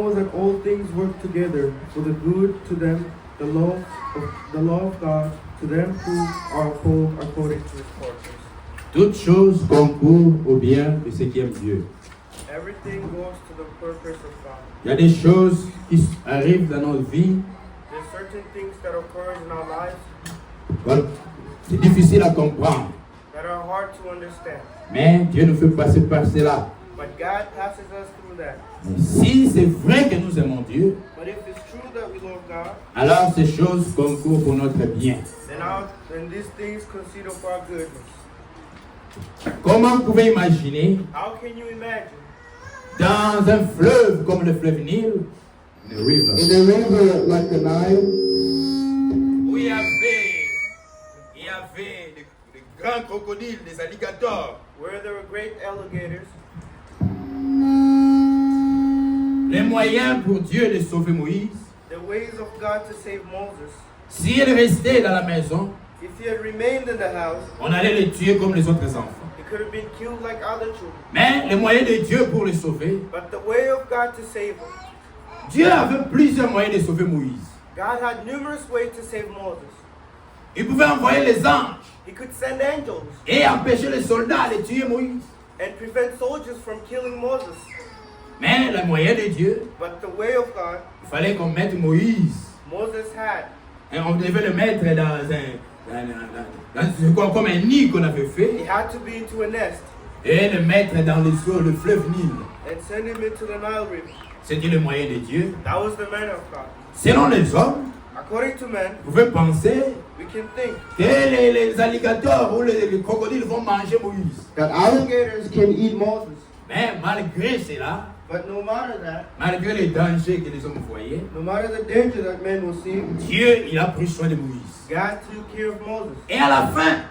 knows that all things work together for the good to them, the law of God, to them who are called according to his purpose. Toutes choses concourent au bien de ceux qui aiment Dieu. Everything goes to the purpose of God. Il y a des choses qui arrivent dans notre vie. There's certain things that occur in our lives Bon, c'est difficile à comprendre. that are hard to understand. Mais Dieu nous fait passer par cela. But God passes us through that. Mais si c'est vrai que nous aimons Dieu, But if it's true that we love God, alors ces choses concourent pour notre bien. then these things consider for our goodness. Comment vous pouvez imaginer, How can you imagine? dans un fleuve comme le fleuve Nil, In a river like the Nile, où il y avait des grands crocodiles, des alligators, Where there were great alligators, les moyens pour Dieu de sauver Moïse, the ways of God to save Moses. s'il restait dans la maison, If he had remained in the house, on allait le tuer comme les autres enfants. he could have been killed like other children. Mais le moyen de Dieu pour le sauver, But the way of God to save him, Dieu avait plusieurs moyens de sauver Moïse. God had numerous ways to save Moses. Il pouvait envoyer les anges He could send angels et empêcher les soldats de tuer Moïse. and prevent soldiers from killing Moses. Mais le moyen de Dieu, But the way of God, il fallait qu'on mette Moïse. Moses had. Et on devait le mettre comme un nid qu'on avait He fait had to be into a nest et le mettre dans le fleuve Nil. and send him into the Nile River. C'était le moyen de Dieu. That was the manner of God. Selon les hommes, According to men, vous pouvez penser we can think que les alligators ou les crocodiles vont manger Moïse. that alligators can eat Moses. Mais malgré cela, but no matter that, malgré les dangers que les hommes voyaient, no matter the danger that men will see, Dieu, il a pris soin de Moïse. God took care of Moses. Et à la fin,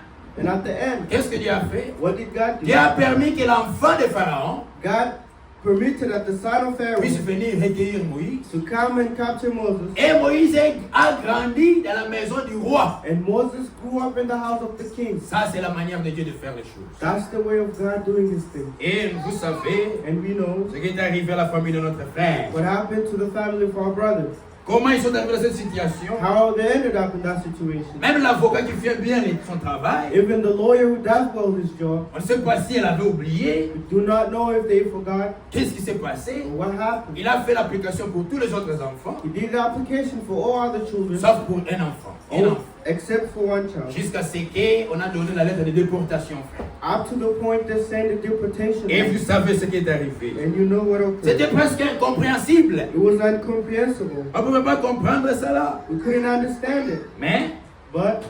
And at the end, qu'est-ce que Dieu a fait? what did God do? Dieu a permis que l'enfant de Pharaon God permitted that the son of Pharaoh puisse venir recueillir Moïse. to come and capture Moses. Et Moïse a grandi dans la maison du roi. And Moses grew up in the house of the king. Ça, c'est la manière de Dieu de faire les choses. That's the way of God doing his thing. Et vous savez And we know ce qui est arrivé à la famille de notre frère. what happened to the family of our brothers. Comment ils sont arrivés dans cette situation? How they ended up in that situation. Même l'avocat qui fait bien son travail, Even the lawyer who does well his job, on ne sait pas si elle avait oublié. we do not know if they forgot Qu'est-ce qui s'est passé? or what happened. Il a fait l'application pour tous les autres enfants, He did the application for all other children, sauf pour un enfant. Un oh, enfant. except for one child. Jusqu'à ce qu'on a donné la lettre de déportation. Up to the point they sent a deportation. Et vous savez ce qui est arrivé. And you know what occurred. C'était presque incompréhensible. It was incomprehensible. On ne pouvait pas comprendre cela. We couldn't understand it. Mais But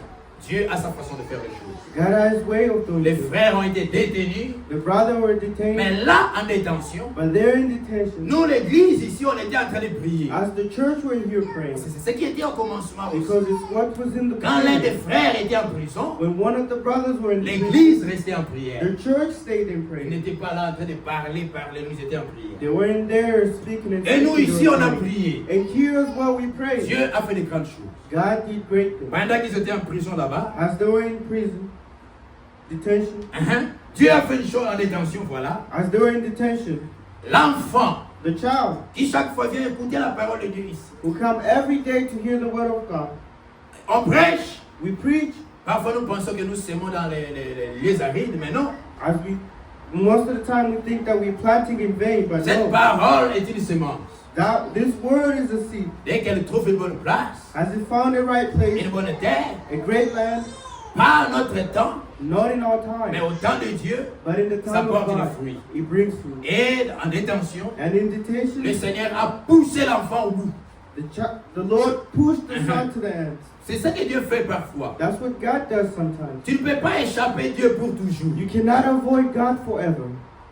Dieu a sa façon de faire les choses. God has his way of doing Les it. frères ont été détenus, The brothers were detained, mais là, en détention, but they're in detention. nous, l'église, ici, on était en train de prier. As the church were here praying, C'est ce qui était au commencement aussi. because it's what was in the Quand l'un des beginning. frères était en prison, When one of the brothers were in prison, l'église restait en prière. the church stayed in Ils prayer. n'étaient pas là en train de parler, nous étions en prière. They weren't there speaking and Et nous, speaking, ici, they were on a praying. prié. And here's what we prayed. Dieu a fait de grandes choses. God did great things. Pendant qu'ils étaient en prison là-bas, As they were in prison, detention, Dieu a fait une chose en détention, voilà. as they were in detention, L'enfant the child qui chaque fois vient écouter la parole de Dieu ici. who come every day to hear the word of God. On prêche. We preach, Parfois, nous pensons que nous sémons dans les lieux arides, mais non. as we most of the time we think that we're planting in vain, but Cette no. parole est une sémence. That this word is a seed. Dès qu'elle trouve une bonne place, As it found the right place, une bonne terre, a great land, pas à notre temps, not in our mais time, au temps de Dieu, but in the ça time of porte God, le fruit. it brings fruit. Et en détention, And in detention, le Seigneur a poussé l'enfant au bout. the Lord pushed the son to the end. C'est ça que Dieu fait parfois. That's what God does sometimes. Tu ne peux pas échapper Dieu pour toujours. You cannot avoid God forever.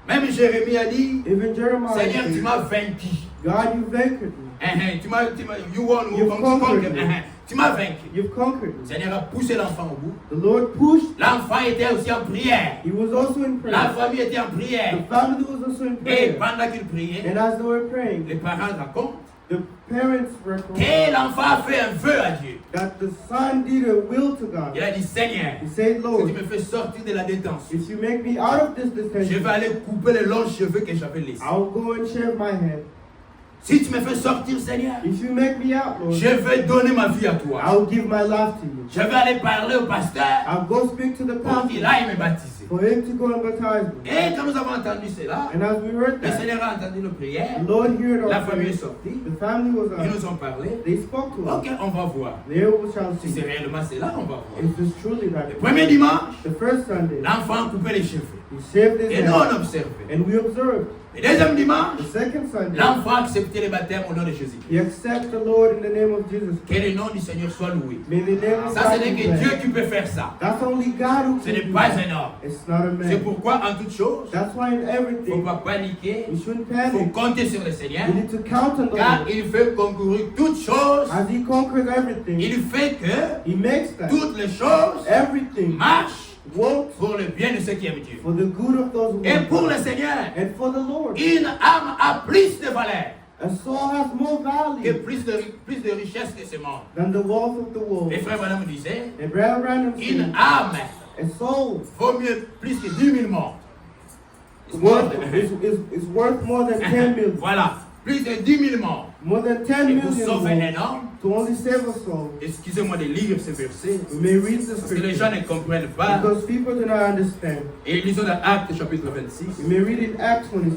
Même Jérémie a dit, Even Jeremiah Seigneur, tu said, m'as vaincu. God, you conquered me. You won, You've conquered me. tu m'as vaincu. You've conquered Le me. Seigneur a poussé l'enfant au bout. The Lord pushed. L'enfant était aussi en prière. He was also in La prayer. famille était en prière. The family was also in Et prayer. pendant qu'il priait, And as they were praying, les parents racontent the parents recorded que l'enfant a fait un vœu à Dieu. that the son did a will to God. Il a dit, Seigneur, He said, si Lord, tu me fais sortir de la détention, if you make me out of this je detention, vais aller couper les longs cheveux que j'avais laissés. I'll go and shave my head. Si tu me fais sortir, Seigneur, If you make me out, Lord, je vais donner ma vie à toi. I will give my life to you. Je vais aller parler au pasteur I'll go speak to the pour qu'il pastor aille me baptiser. for him to go and baptize me. Et quand nous avons entendu cela, And as we heard le that, Seigneur a entendu nos prières, the Lord heard la our famille est prayers. sortie, The family was ils out. nous ont parlé. They spoke to us. Ok, on va voir. There we shall Si c'est see. réellement cela, on va voir. If it's truly that. Le premier dimanche, The first Sunday, l'enfant coupait les cheveux. he shaved his Et nous, head. on observait. And we observed. Le deuxième dimanche, The second Sunday, l'enfant acceptait le baptême au nom de Jésus. he accepts the Lord in the name of Jesus. Que le nom du Seigneur soit loué. May the name of Ça, God ce n'est be que Dieu blessed. qui peut faire ça. That's only God who Ce can n'est do pas that. un homme. It's not a C'est man. pourquoi, en toutes choses, That's why in il ne faut everything, pas paniquer. we shouldn't Il faut panic. compter sur le Seigneur. We need to count on the Car Lord. il fait concourir toutes choses. As he conquers everything, Il fait que he makes that. toutes les choses Everything marchent works pour le bien de ceux qui aiment Dieu. for the good of those who Et love pour God. le Seigneur, And for the Lord. une âme a plus de valeur, A soul has more que value plus de richesse que ce monde. than the wealth of the world. Les frères Branham disaient, And Brother Branham une said, âme a soul vaut mieux plus que 10 000 morts. is worth more than 10 million. Voilà, plus de 10 000 morts. More than 10 Et pour million sauver more un homme, to only save a soul. excusez-moi de lire ce verset, We may read the parce que les gens scripture ne comprennent pas. because people do not understand. Et lisons dans Actes chapitre 26. We may read in Acts 26.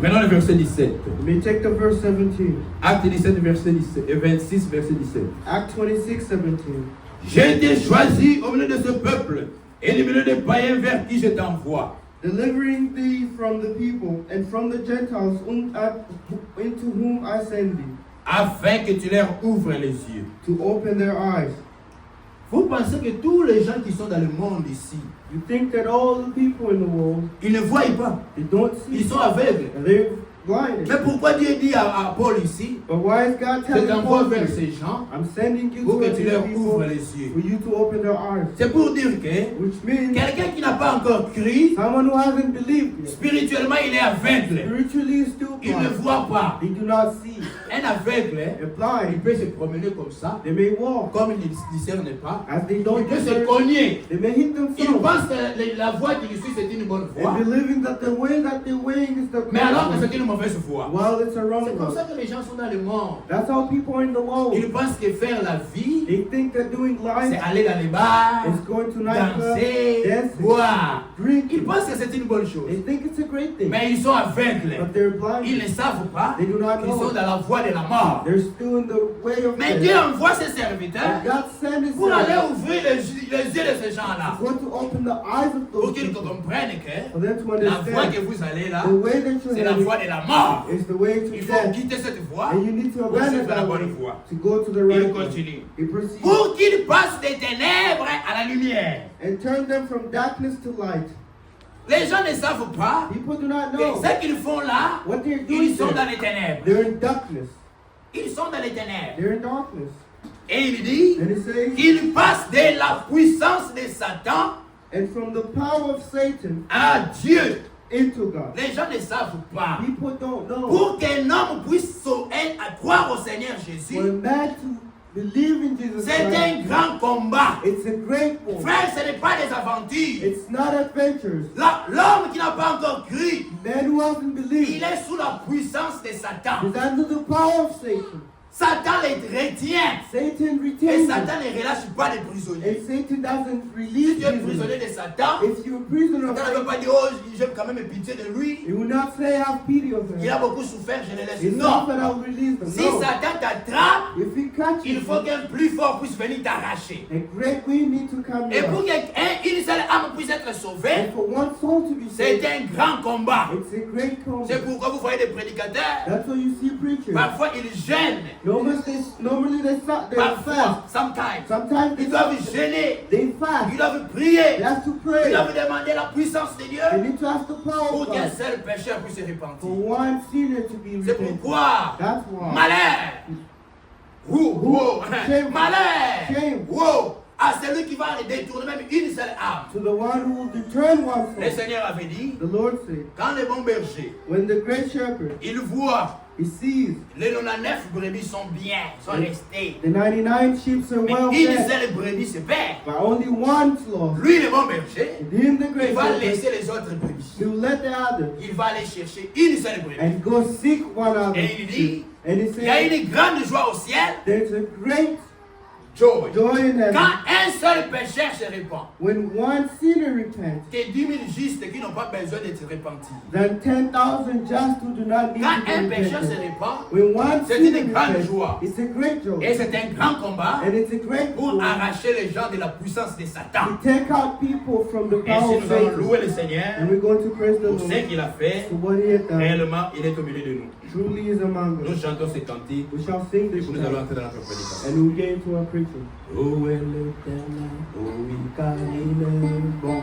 Maintenant le verset 17. We may take the verse 17. Acte 17, verset 17, et 26, verset 17. Acts 26, 17. J'ai été choisi au milieu de ce peuple et du milieu des païens vers qui je t'envoie. Delivering thee from the people and from the Gentiles into whom I send thee, Afin que tu leur ouvres les yeux. to open their eyes. Vous pensez que tous les gens qui sont dans le monde ici, You think that all the people in the world, ils ne voient pas. they don't see, Ils sont aveugles. and they're blinded. Mais pourquoi Dieu dit à Paul ici, But why is God je telling t'envoie Paul vers this? ces gens I'm sending you pour to que tu leur these ouvres people les yeux. for you to open their eyes. C'est pour dire que Which means quelqu'un qui n'a pas encore cru, someone who hasn't believed yet, spirituellement il est aveugle. spiritually is still Il ne blind. voit pas. They do not see. Un aveugle, They're il blind. peut se promener comme ça, They may walk comme il ne discerne pas. as they Il don't peut se discern. cogner. They may hit Il themselves. pense que la voie qu'il suit c'est une bonne voie, And believing that the way that they're weighing is the mais alors que correct c'est une mauvaise voie. one, while it's a wrong C'est comme one. ça que les gens sont dans le monde. That's how people are in the world. Ils pensent que faire la vie, They think that doing c'est life aller dans les bars, is going to nightclub, danser, dancing, boire. Ils drinking. pensent que c'est une bonne chose. They think it's a great thing, Mais ils sont aveugles. but they're Ils blind. ne savent pas They do not qu'ils sont know. dans la voie de la mort. They're still in the way of Mais Dieu death. envoie ses And serviteurs God sent His pour aller servant ouvrir les yeux de ces gens-là. going to open the eyes of Pour those qu'ils people, comprennent que for them to la voie que understand vous allez là, the way that c'est you're la voie heading de la mort. is the way Il to faut death. quitter cette voie. And you need to Pour abandon suivre la that bonne way voie. to go to the Il right way. continue. He proceeds Pour qu'ils passent des ténèbres à la lumière. and turn them from darkness to light. Les gens ne savent pas People do not que know ce qu'ils font là, what they're doing ils sont dans there. les ténèbres. They're in darkness. Ils sont dans les ténèbres. They're in darkness. Et il dit And it says, qu'ils passent de la puissance de Satan and from the power of Satan à Dieu. into God. Les gens ne savent pas. People don't know. Pour qu'un homme puisse à croire au Seigneur Jésus, For a man to believe in Jesus c'est un Christ, grand combat. it's a great one. Frère, ce n'est pas des aventures. It's not adventures. L'homme qui n'a pas encore cru, Man who hasn't il believed est sous la puissance de Satan. is under the power of Satan. Satan les retient. Satan Et retains Satan you. ne relâche pas les prisonniers. And Satan doesn't Si release tu es prisonnier prisoners. de Satan, If you're a prisoner of Satan ne veut Satan, pas dire, oh, j'ai quand même pitié de lui. he will not say, have pity of Il a them. beaucoup souffert, je le laisse. It's not Non. that I'll release them. Si No. Satan t'attrape, If he catches il faut qu'un plus fort puisse venir t'arracher. a great wind need to come Et pour down. qu'une seule âme puisse être sauvée, And for one soul to be c'est saved, un grand combat. it's a great C'est combat. pourquoi vous voyez des prédicateurs, That's why you see preachers. parfois ils gênent. Normally they fast. Parfois, sometimes, Sometimes ils doivent gêner. they fast. Ils doivent They prier. have to Ils pray. doivent demander la puissance de Dieu They need to ask the power pour of qu'un God seul pécheur puisse se for repentir. one sinner to be C'est repentant. pourquoi, That's why. malheur, Shame. malheur, Shame. wow, à celui qui va détourner même une seule âme. to the one who will return one Le soul. Seigneur avait dit, The Lord said, quand le bon berger, when the great shepherd, il voit he sees les 99 brebis sont bien, sont restées. the 99 sheep are Mais well une fed, seule brebis se perd. but only one's lost. Lui, le bon berger, Him, the il great va shepherd, laisser les autres brebis. he will let the others Il va aller chercher une seule brebis. and go seek one other Et il dit, sheep. And he il y a said, une grande joie au ciel. there's a great Joy. joy in heaven Quand un seul pécheur se répand, when one sinner repents que 10 000 justes qui n'ont pas besoin d'être repentis. than 10,000 just who do not need Quand to un be pécheur se repented. répand, When one c'est sinner une grande repents, joie. it's a great joy. Et c'est un grand combat And it's a great pour joy arracher les gens de la puissance de to Satan. take out people from the Et power si of nous allons Satan. louer le Seigneur And we're going to praise the pour ce Lord qu'il a fait, for what he has done. réellement, il est au milieu de nous. Truly is among Nous us. chantons ces cantiques We shall sing et this nous allons song entrer dans notre prédication. and we'll get into our preaching. Oh, est l'éternel, oh oui, car il est bon.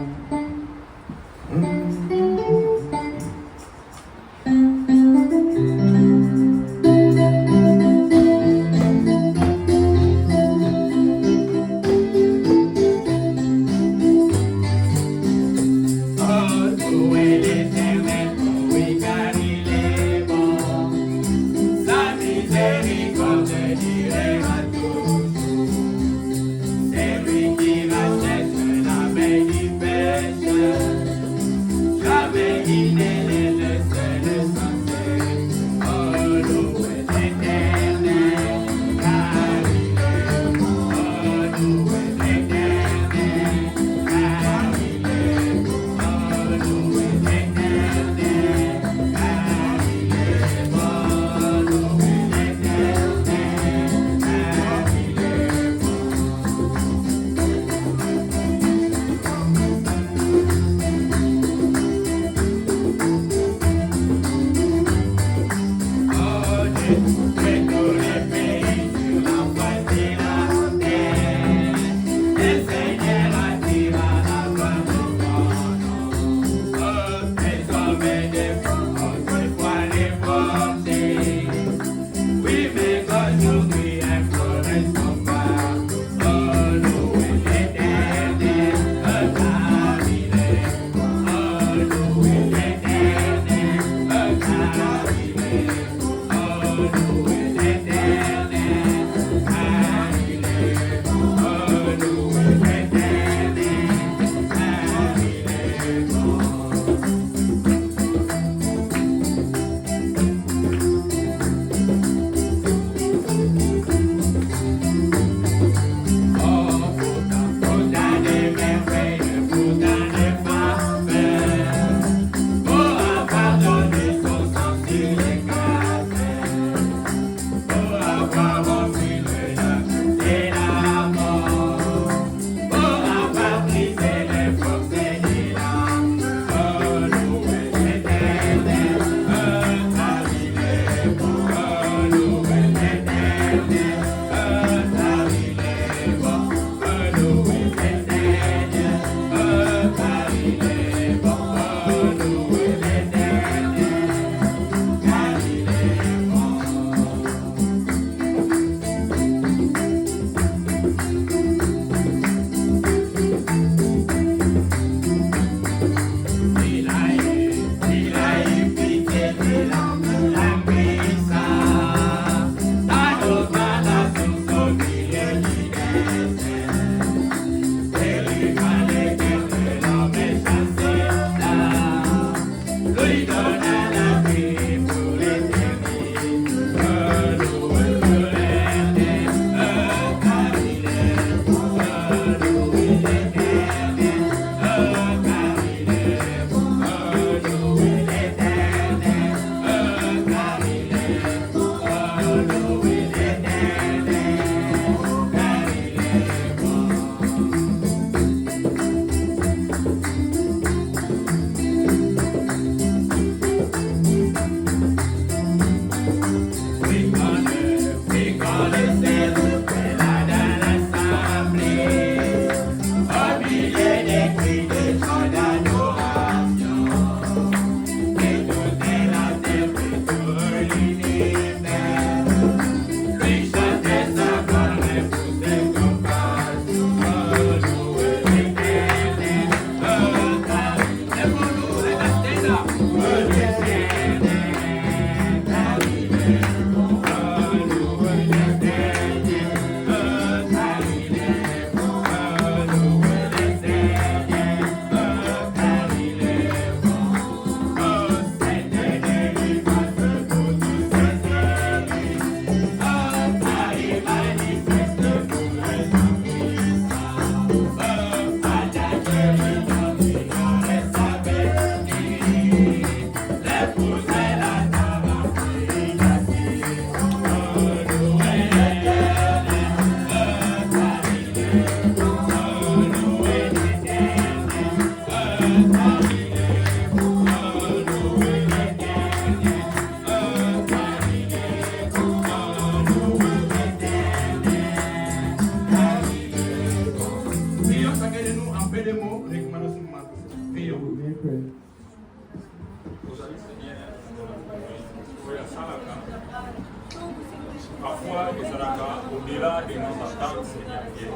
parfois ezalaka au-delà de nos attentes, Seigneur Dieu.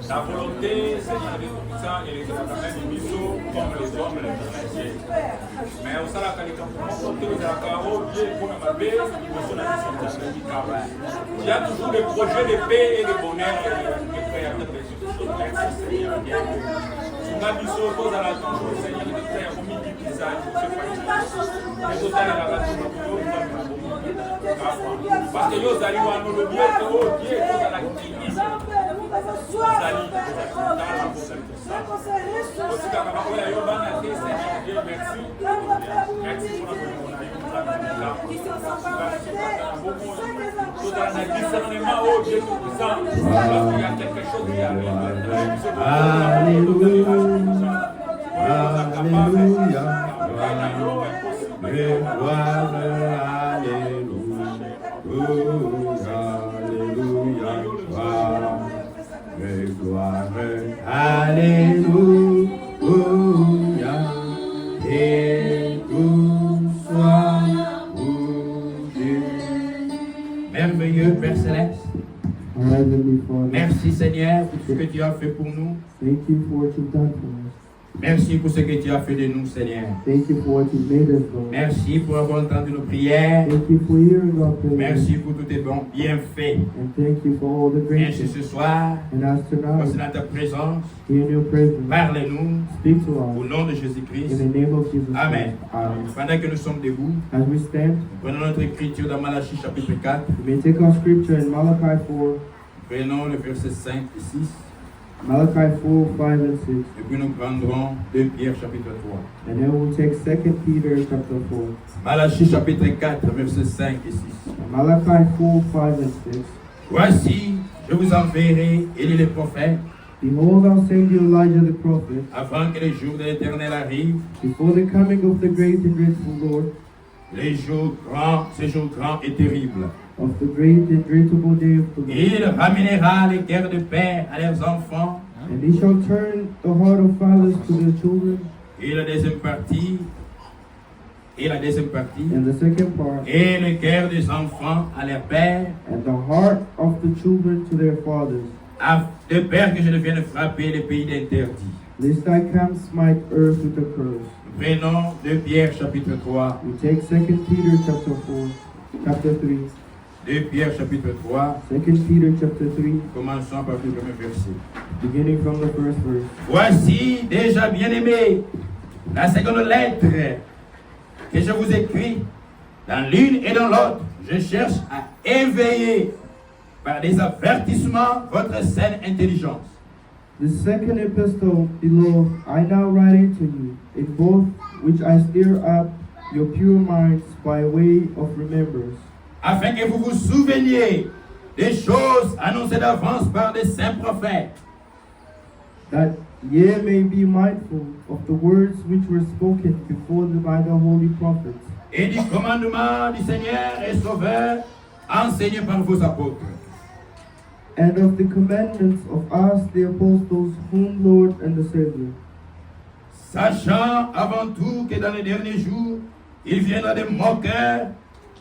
La volonté, Seigneur Dieu, tout ça, elle est quand même biseau comme les hommes, les Dieu. Mais au salaka les campements, côté ezalaka au Dieu pour ma paix, il y a toujours des projets de paix et de bonheur de créateurs de Jésus. Merci Seigneur Dieu. Sunga biso kozala toujours Seigneur Dieu, ya komiki visage, ce pas. Et total la raison parce que yo zali wa no le bien que oh Dieu kozala kini. Zali aussi quand on a yo bana te Seigneur Dieu, merci. Merci pour il y a quelque chose qui arrive. Alléluia. Alléluia. Alléluia. Et tout soit pour Dieu. Merveilleux Père Céleste. Merci Seigneur pour ce que tu as fait pour nous. Thank you for what you've done for us. Merci pour ce que tu as fait de nous, Seigneur. Thank you for what you've made us, Lord. Merci pour avoir entendu nos prières. Thank you for hearing our prayers. Merci pour tous tes bons bienfaits. And thank you for all the great Ainsi things. ce soir, And as tonight, voici dans ta présence, here in your presence, parle-nous speak to au us nom de in Jésus-Christ. the name of Jesus Amen. Christ. Amen. Pendant que nous sommes debout, As we stand, prenons notre écriture dans Malachie chapitre 4. we may take our scripture in Malachi 4, Prenons le verset 5 et 6. Malachi 4, 5 and 6. Et puis nous prendrons 2 Pierre chapitre 3. And then we'll take 2 Peter chapter 4. Malachie chapitre 4, verset 5 et 6. Malachi 4, 5 and 6. Voici, je vous enverrai, Élie le prophète, Behold, I'll send you Elijah the prophet, avant que les jours de l'Éternel arrivent, before the coming of the great and dreadful Lord, ces jours grands et terribles. of the great and dreadful day of the Lord. Il ramènera les guerres de père à leurs enfants, And he shall turn the heart of fathers to their children, et la deuxième partie, and the second part, et les guerres des enfants à leurs pères, and the heart of the children to their fathers, de peur que je ne vienne frapper les pays d'interdit. lest I come smite earth with a curse. Prenons 2 Pierre chapitre 3. We take 2 Peter chapter 3, 2 Pierre chapitre 3. 2 Peter chapter 3, Commençons par le premier verset. beginning from the first verse. Voici déjà bien-aimé la seconde lettre que je vous écris. Dans l'une et dans l'autre, je cherche à éveiller par des avertissements votre saine intelligence. The second epistle, beloved, I now write unto you, in both which I stir up your pure minds by way of remembrance, Afin que vous vous souveniez des choses annoncées d'avance par des saints prophètes, that ye may be mindful of the words which were spoken before by the holy prophets, et du commandement du Seigneur et Sauveur enseigné par vos apôtres. and of the commandments of us the apostles, whom Lord and the Savior, Sachant avant tout que dans les derniers jours, il viendra des moqueurs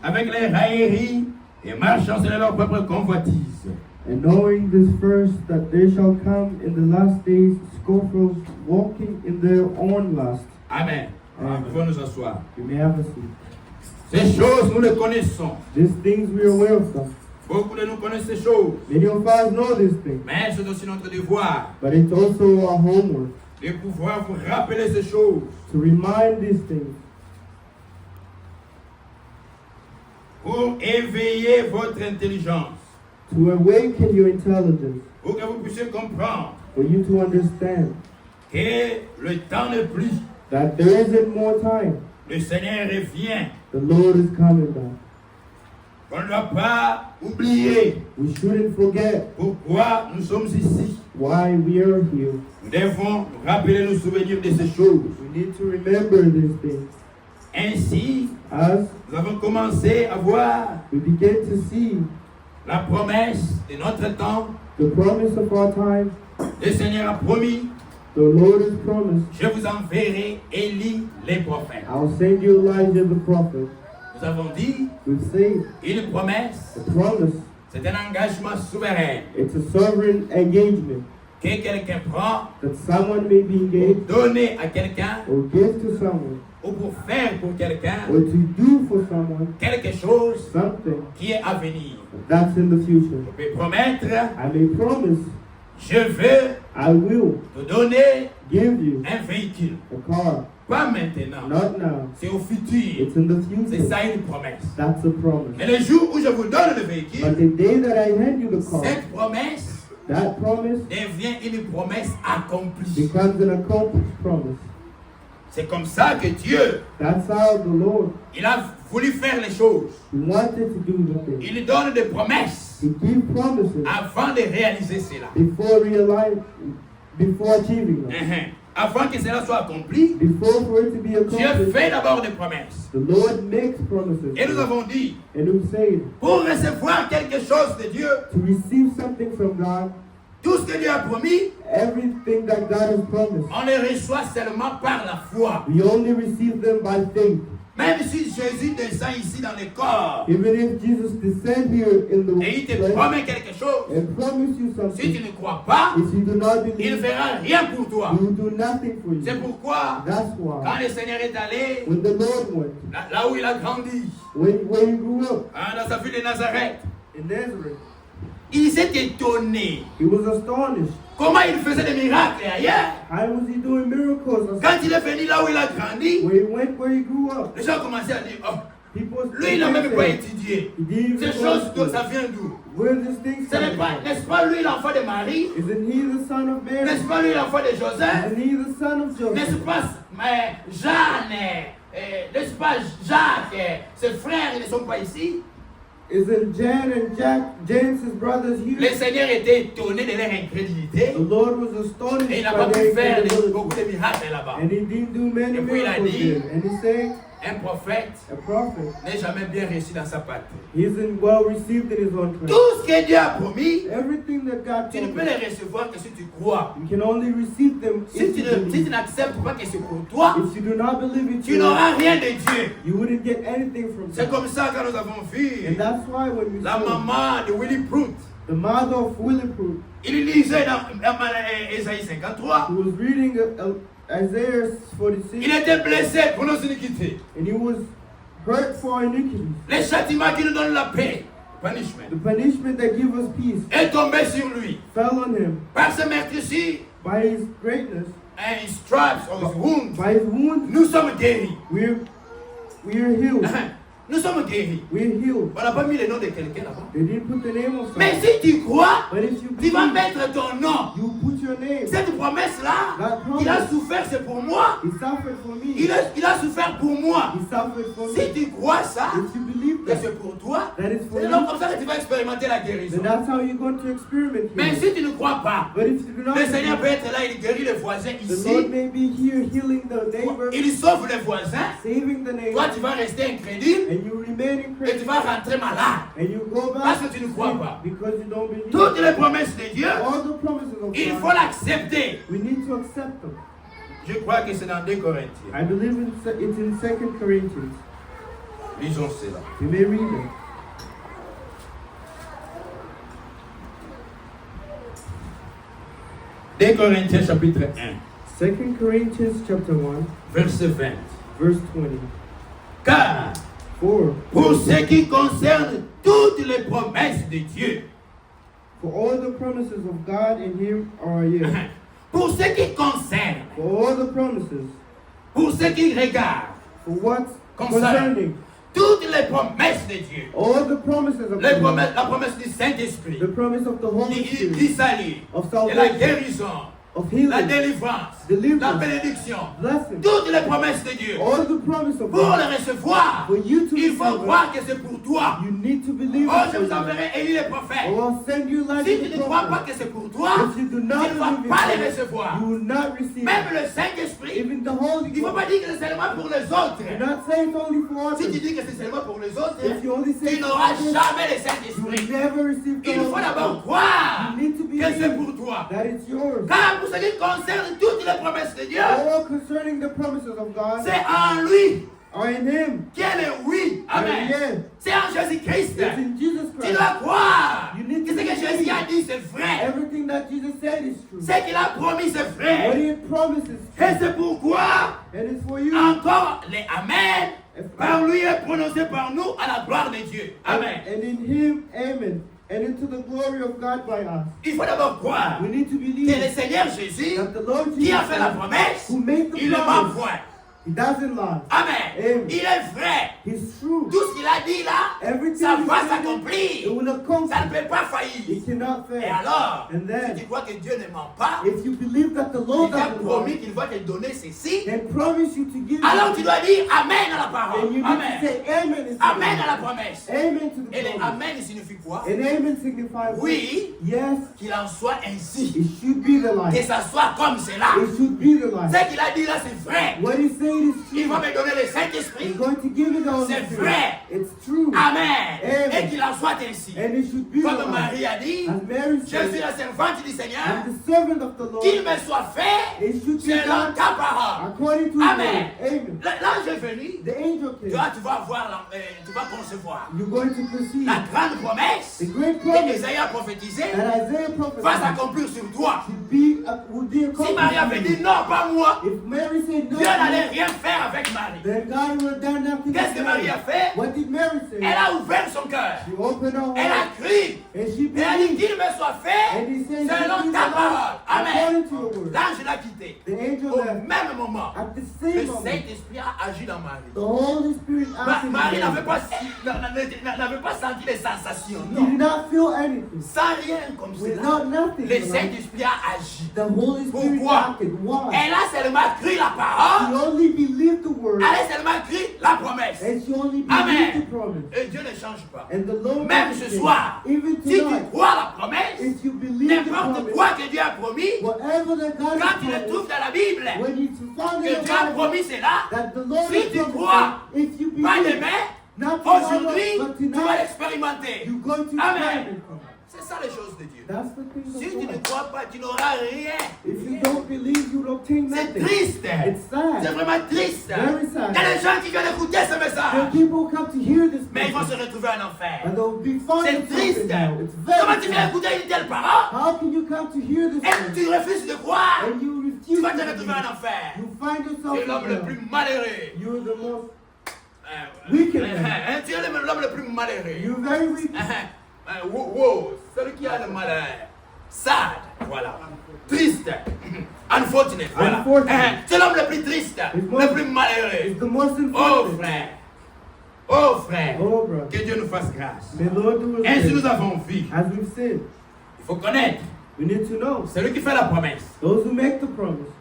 avec les railleries et marchant selon leur propre convoitise. and knowing this first, that there shall come in the last days scoffers walking in their own lust. Amen. Amen. Nous pouvons nous asseoir. You may have a seat. Ces choses, nous les connaissons. These things we are aware of them. Beaucoup de nous connaissent ces choses. Many of us know these things, Mais c'est aussi notre devoir but it's also our homework de pouvoir vous rappeler ces choses. to remind these things Pour éveiller votre intelligence. to awaken your intelligence, Pour que vous puissiez comprendre for you to understand que le temps n'est plus. that there isn't more time. Le Seigneur revient. The Lord is coming back. On ne doit pas oublier We shouldn't forget pourquoi nous sommes ici. why we are here. Nous devons nous rappeler, nous souvenir de ces choses. We need to remember these things. Ainsi, As nous avons commencé à voir we begin to see la promesse de notre temps. the promise of our time, Le Seigneur a promis, the Lord has promised, je vous enverrai Élie les prophètes. I'll send you Elijah the prophet. Nous avons dit, We've said une promesse, a promise. c'est un engagement souverain It's a sovereign engagement que quelqu'un prend that someone may be pour engaged donner à quelqu'un or give to someone ou pour faire pour quelqu'un or to do for someone quelque chose something qui est à venir. that's in the future. On peut promettre, I may promise je veux I will te donner give you un véhicule. a car. Pas maintenant, Not now. c'est au futur. It's in the C'est future. ça une promesse. That's a promise. Mais le jour où je vous donne le But véhicule, the day that I hand you the car, cette promesse that promise devient une promesse accomplie. becomes an accomplished promise. C'est comme ça que Dieu, That's how the Lord, il a voulu faire les choses. He wanted to do the thing. Il donne des promesses He gives promises avant de réaliser cela. before achieving them. Avant que cela soit accompli, Before for it to be Dieu accomplished, fait d'abord des promesses. the Lord makes promises. Et nous avons dit, And we say, pour recevoir quelque chose de Dieu, to receive something from God, tout ce que Dieu a promis, everything that God has promised, on le reçoit seulement par la foi. we only receive them by faith. Même si Jésus descend ici dans le corps Even if Jesus descend here in the et il te flesh promet quelque chose, and promise you si tu something, ne crois pas, if you do not il ne believe, fera rien pour toi. He will do nothing for C'est you. pourquoi, That's quand why le Seigneur est allé, when the Lord went, là où il a grandi, where he grew up dans sa ville de Nazareth, in Nazareth, il s'est étonné. he was astonished. Comment il faisait des miracles ailleurs? How was he doing miracles? Quand il est venu là où il a grandi, Where he went, where he grew up. les gens commençaient à dire, oh, People lui il n'a même pas said, étudié. he didn't even Ces go choses, to school. ça vient d'où? Where does things Ce n'est come pas, from? n'est-ce pas lui l'enfant de Marie? Isn't he the son of Mary? N'est-ce pas lui l'enfant de Joseph? Isn't he the son of N'est-ce Joseph? pas Jeanne? N'est-ce pas Jacques? Ses frères, ils ne sont pas ici. Isn't Jan and James his brothers Le here? Seigneur était étonné de leur incrédulité The Lord was astonished et il n'a by pas pu their faire incredibility. beaucoup de miracles là-bas. And he didn't do many Et puis il a miracles dit, there. And he said, Un prophète a prophet n'est jamais bien reçu dans sa patrie. isn't well received in his own country. Tout ce que Dieu a promis, Everything that God tu ne peux promised, les recevoir que si tu crois. you can only receive them Si if tu you ne- si believe. tu n'acceptes pas que c'est pour toi, If you do not believe it, tu n'auras rien de Dieu. you wouldn't get anything from C'est God. comme ça que nous avons vu And that's why when we la saw maman de Willie Prout. the mother of Willie Prue, Il lisait dans Ésaïe 53. who was reading Isaiah Il 46, était blessé pour nos iniquités. and he was hurt for our iniquities. Le châtiment qui nous donne la paix, punishment, The punishment that gives us peace est tombé sur lui. fell on him. Par ce meurtre-ci, By his greatness, and his stripes or his wounds, by his wounds, nous sommes guéris. we're healed. Nous sommes guéris. We're healed. On n'a pas mis le nom de quelqu'un là-bas. They didn't put the name of Mais someone. si tu crois, But if you tu vas believe, mettre ton nom. you put your name. Cette promesse-là, That promise. il a souffert, c'est pour moi. He suffered for me. Il a souffert pour moi. He suffered for Si me. tu crois ça, If you believe que that, c'est pour toi, that is for c'est you, donc comme ça que tu vas expérimenter la guérison. then that's how you're going to experiment Mais here. si tu ne crois pas, But if you do not le Seigneur peut believe, être là, il guérit les voisins the Lord ici, may be here healing the neighbor, il sauve les voisins, saving the toi neighbor, tu vas rester incrédule and you remain et tu incredible, vas rentrer malade. and you go Parce back que tu ne crois pas. because you don't believe. Toutes les promesses de Dieu, All the promises of il faut God, l'accepter. we need to accept them. Je crois que c'est dans 2 Corinthiens. I believe it's in 2 Corinthians. Lisons cela. You may read it. Deux Corinthiens chapitre 1, 2 Corinthians chapter 1, verset 20. verse 20. Car pour ce qui concerne toutes les promesses de Dieu, For all the promises of God in Him are yes. pour ce qui concerne, For all the promises, pour ce qui regarde, for what's Concern. concerning, toutes les promesses de Dieu, all the promises of les God, promesses, la promesse du Saint-Esprit, the promise of the Holy du Spirit, salut, of de la salvation, guérison, of la healing, délivrance, Deliverance. la bénédiction, blessing, toutes les promesses de Dieu. all the promise of Pour God. les recevoir, For you to il faut receive croire que c'est pour toi. it, you need to believe Oh, it. je vous enverrai Élie le prophète. Or I'll send you like Si tu the ne crois pas prophet. que c'est pour toi, If you do tu not ne vas believe pas les it, recevoir. you will not receive Même it. le Saint-Esprit, Even the Holy il ne faut Ghost. pas dire que c'est seulement pour les autres. Do not say it's only for Si tu others. dis que c'est seulement pour les autres, If you only say tu it's n'auras for others, jamais le you Saint-Esprit. will never receive the Il faut Holy d'abord Ghost. croire You need to que c'est believe pour toi. that it's yours. Car pour ce qui concerne toutes les promesses de Dieu, All concerning the promises of God c'est en lui are in Him. Qui est le oui. Amen. Yes. C'est en Jésus-Christ. It's in Jesus Tu Christ. dois croire You need que to ce que believe. Jésus a dit, c'est vrai. Everything that Jesus said is true. Ce qu'il a promis, c'est What vrai. He promises, Et c'est pourquoi, and it's for you. encore les Amen, par lui est prononcé par nous à la gloire de Dieu. Amen. And in Him, amen. And into the glory of God by us. Il faut d'abord croire We need to que le believe Seigneur Jésus, that the Lord qui Jesus a fait la Christ, promesse, who made the il ne ment promise, point. He doesn't lie. Amen. Amen. Il est vrai. He's true. Tout ce qu'il a dit là, Everything ça He va said, s'accomplir. it will Ça accomplish. ne peut pas It faillir. cannot Et fail. alors, And then, si tu crois que Dieu ne ment pas, if you believe that the Lord il t'a doesn't promis lie, qu'il va te donner ceci, and promise you to give alors you, tu dois dire Amen à la and parole. you need to Amen. say amen. instead of Amen à la promesse. Amen to the Et le promise. Amen signifie quoi? And amen signifies Oui, yes, qu'il en soit ainsi. it should be the Que light. ça soit comme cela. It should be the light. Ce qu'il a dit là, c'est vrai. What He said is Il true. va me donner le He's Saint-Esprit. going to give you the Holy C'est Spirit. vrai. It's true. Amen. Amen. Et qu'il en soit ainsi. And it should be the Comme light. Marie a dit, As Mary je suis said, la servante du Seigneur, I'm the servant of the Lord. qu'il me soit fait It should be selon done ta parole. according to His Amen. word. Amen. L'ange est venu. The angel Tu came. vas voir, tu vas concevoir You're going to perceive la grande promesse the great que promise Isaïe a prophétisée that Isaiah va prophesied s'accomplir sur toi. would be Si Marie avait accomplished. dit non, pas moi, If Mary said no, Dieu n'allait rien faire avec Marie. then God would have done nothing. Qu'est-ce with que Marie a Mary. fait? What did Mary say? Elle a ouvert son cœur. She opened her Elle a heart crié. and she Et elle a dit believed. qu'il me soit fait And He said, selon ta parole. Amen. according to your word. L'ange l'a quitté. The angel Au left. même moment, At the le same moment, Saint-Esprit a agi dans Marie. the Holy Spirit answered Marie n'avait Mary. pas senti les sensations. He did Non. not feel anything. Sans rien comme cela. Without nothing. Le Saint-Esprit a agi. The Holy Spirit Pourquoi? acted. Why? Elle a seulement cru la She parole. only believed the word. Elle a seulement cru la promesse. And she only believed Amen. the promise. Et Dieu ne change pas. And the Lord Même doesn't ce change. soir, Even si tu tonight, crois la promesse, if you believe the n'importe promise, quoi que Dieu a promis, whatever that God quand has tu le promised, trouves dans la Bible, when you find que in the Dieu a Bible promis cela, that the Lord si has tu promised, crois, if you pas believe, demain, not tomorrow, aujourd'hui, but tu vas tonight, l'expérimenter. you're going to Amen. find it. C'est ça les choses de Dieu. That's the thing Si of tu ne God. crois pas, tu n'auras rien. If you don't believe, you don't obtain C'est nothing. triste. It's C'est sad. vraiment triste. Very sad. Il y a des gens qui viennent écouter ce There are message, people who come to hear this mais ils vont message, se retrouver en enfer. and they'll be finding C'est triste. something now. It's Comment tu very viens sad. écouter une telle parole How can you come to hear this et message tu refuses de croire? and you Tu refuse vas to te retrouver en believe? enfer. You find yourself Tu es in l'homme le hell. plus malheureux. You're the most, Tu Wicked es l'homme le plus malheureux. you're very weak. Wow, celui qui a le malheur. Sad, voilà. Triste. Unfortunate, voilà. Unfortunate. C'est l'homme le plus triste, le plus malheureux. It's the most Oh important. frère. Oh frère. Oh, brother. Que Dieu nous fasse grâce. May Lord do us Ainsi nous good. avons vu. As we've said, Il faut connaître we need to know celui qui fait la promesse. those who make the promise.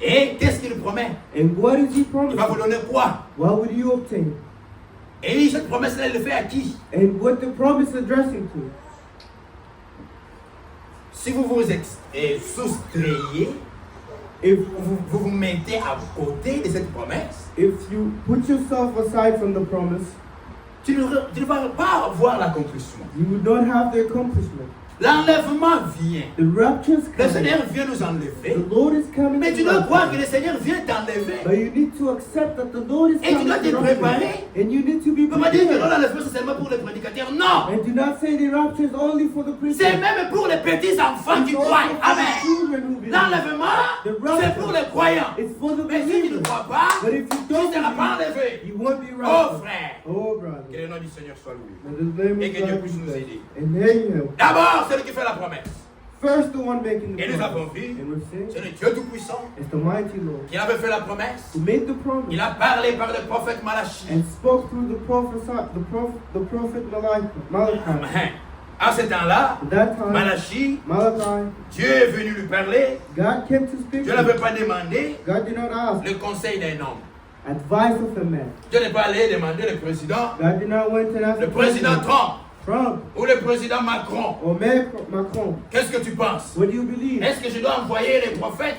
Et qu'est-ce qu'il promet? And what is He Il promised? va vous donner quoi? What would you obtain? Et cette promesse-là, il le fait à qui? And what the promise is addressing to? Si vous vous soustrayez, If vous mettez à côté de cette promesse, if you put yourself aside from the promise, tu ne vas pas avoir l'accomplissement. you would not have the accomplishment. L'enlèvement vient. The rapture's Le coming. Seigneur vient nous enlever. The Lord is coming. Mais to tu dois rapture. croire que le Seigneur vient t'enlever. But you need to accept that the Lord is Et tu coming. dois te to rapture. préparer. And you need to be Tu peux pas dire que non, prepared. l'enlèvement c'est seulement pour les prédicateurs. Non! And do not say the rapture is only for the C'est Christians. même pour les petits enfants qui It's also croient. for the Amen. children who believe. L'enlèvement, c'est pour les croyants. It's for the Mais si tu ne believers. crois pas, But if you tu don't ne seras pas believe, enlevé. you won't be Oh raptured. frère, Oh, que brother. le nom du Seigneur soit loué. May the name Et of que Dieu God be puisse nous blessed. aider. And there you have. D'abord, celui qui fait la promesse. First, the one making the Et nous avons promise. vu, And we've seen c'est le Dieu Tout-Puissant it's the mighty Lord qui avait fait la promesse. who made the promise Il a parlé par le prophète Malachie. and spoke through the prophet Malachi. À ce temps-là, At that time, Malachie, Malachi, Dieu est venu lui parler. God came to speak. Dieu n'avait pas demandé God did not ask le conseil d'un homme. advice of a man. Dieu n'est pas allé demander le président. God did not went and ask Le the président president. Trump. Trump ou le président Macron, or Macron, qu'est-ce que tu penses? what do you believe? Est-ce que je dois envoyer les prophètes,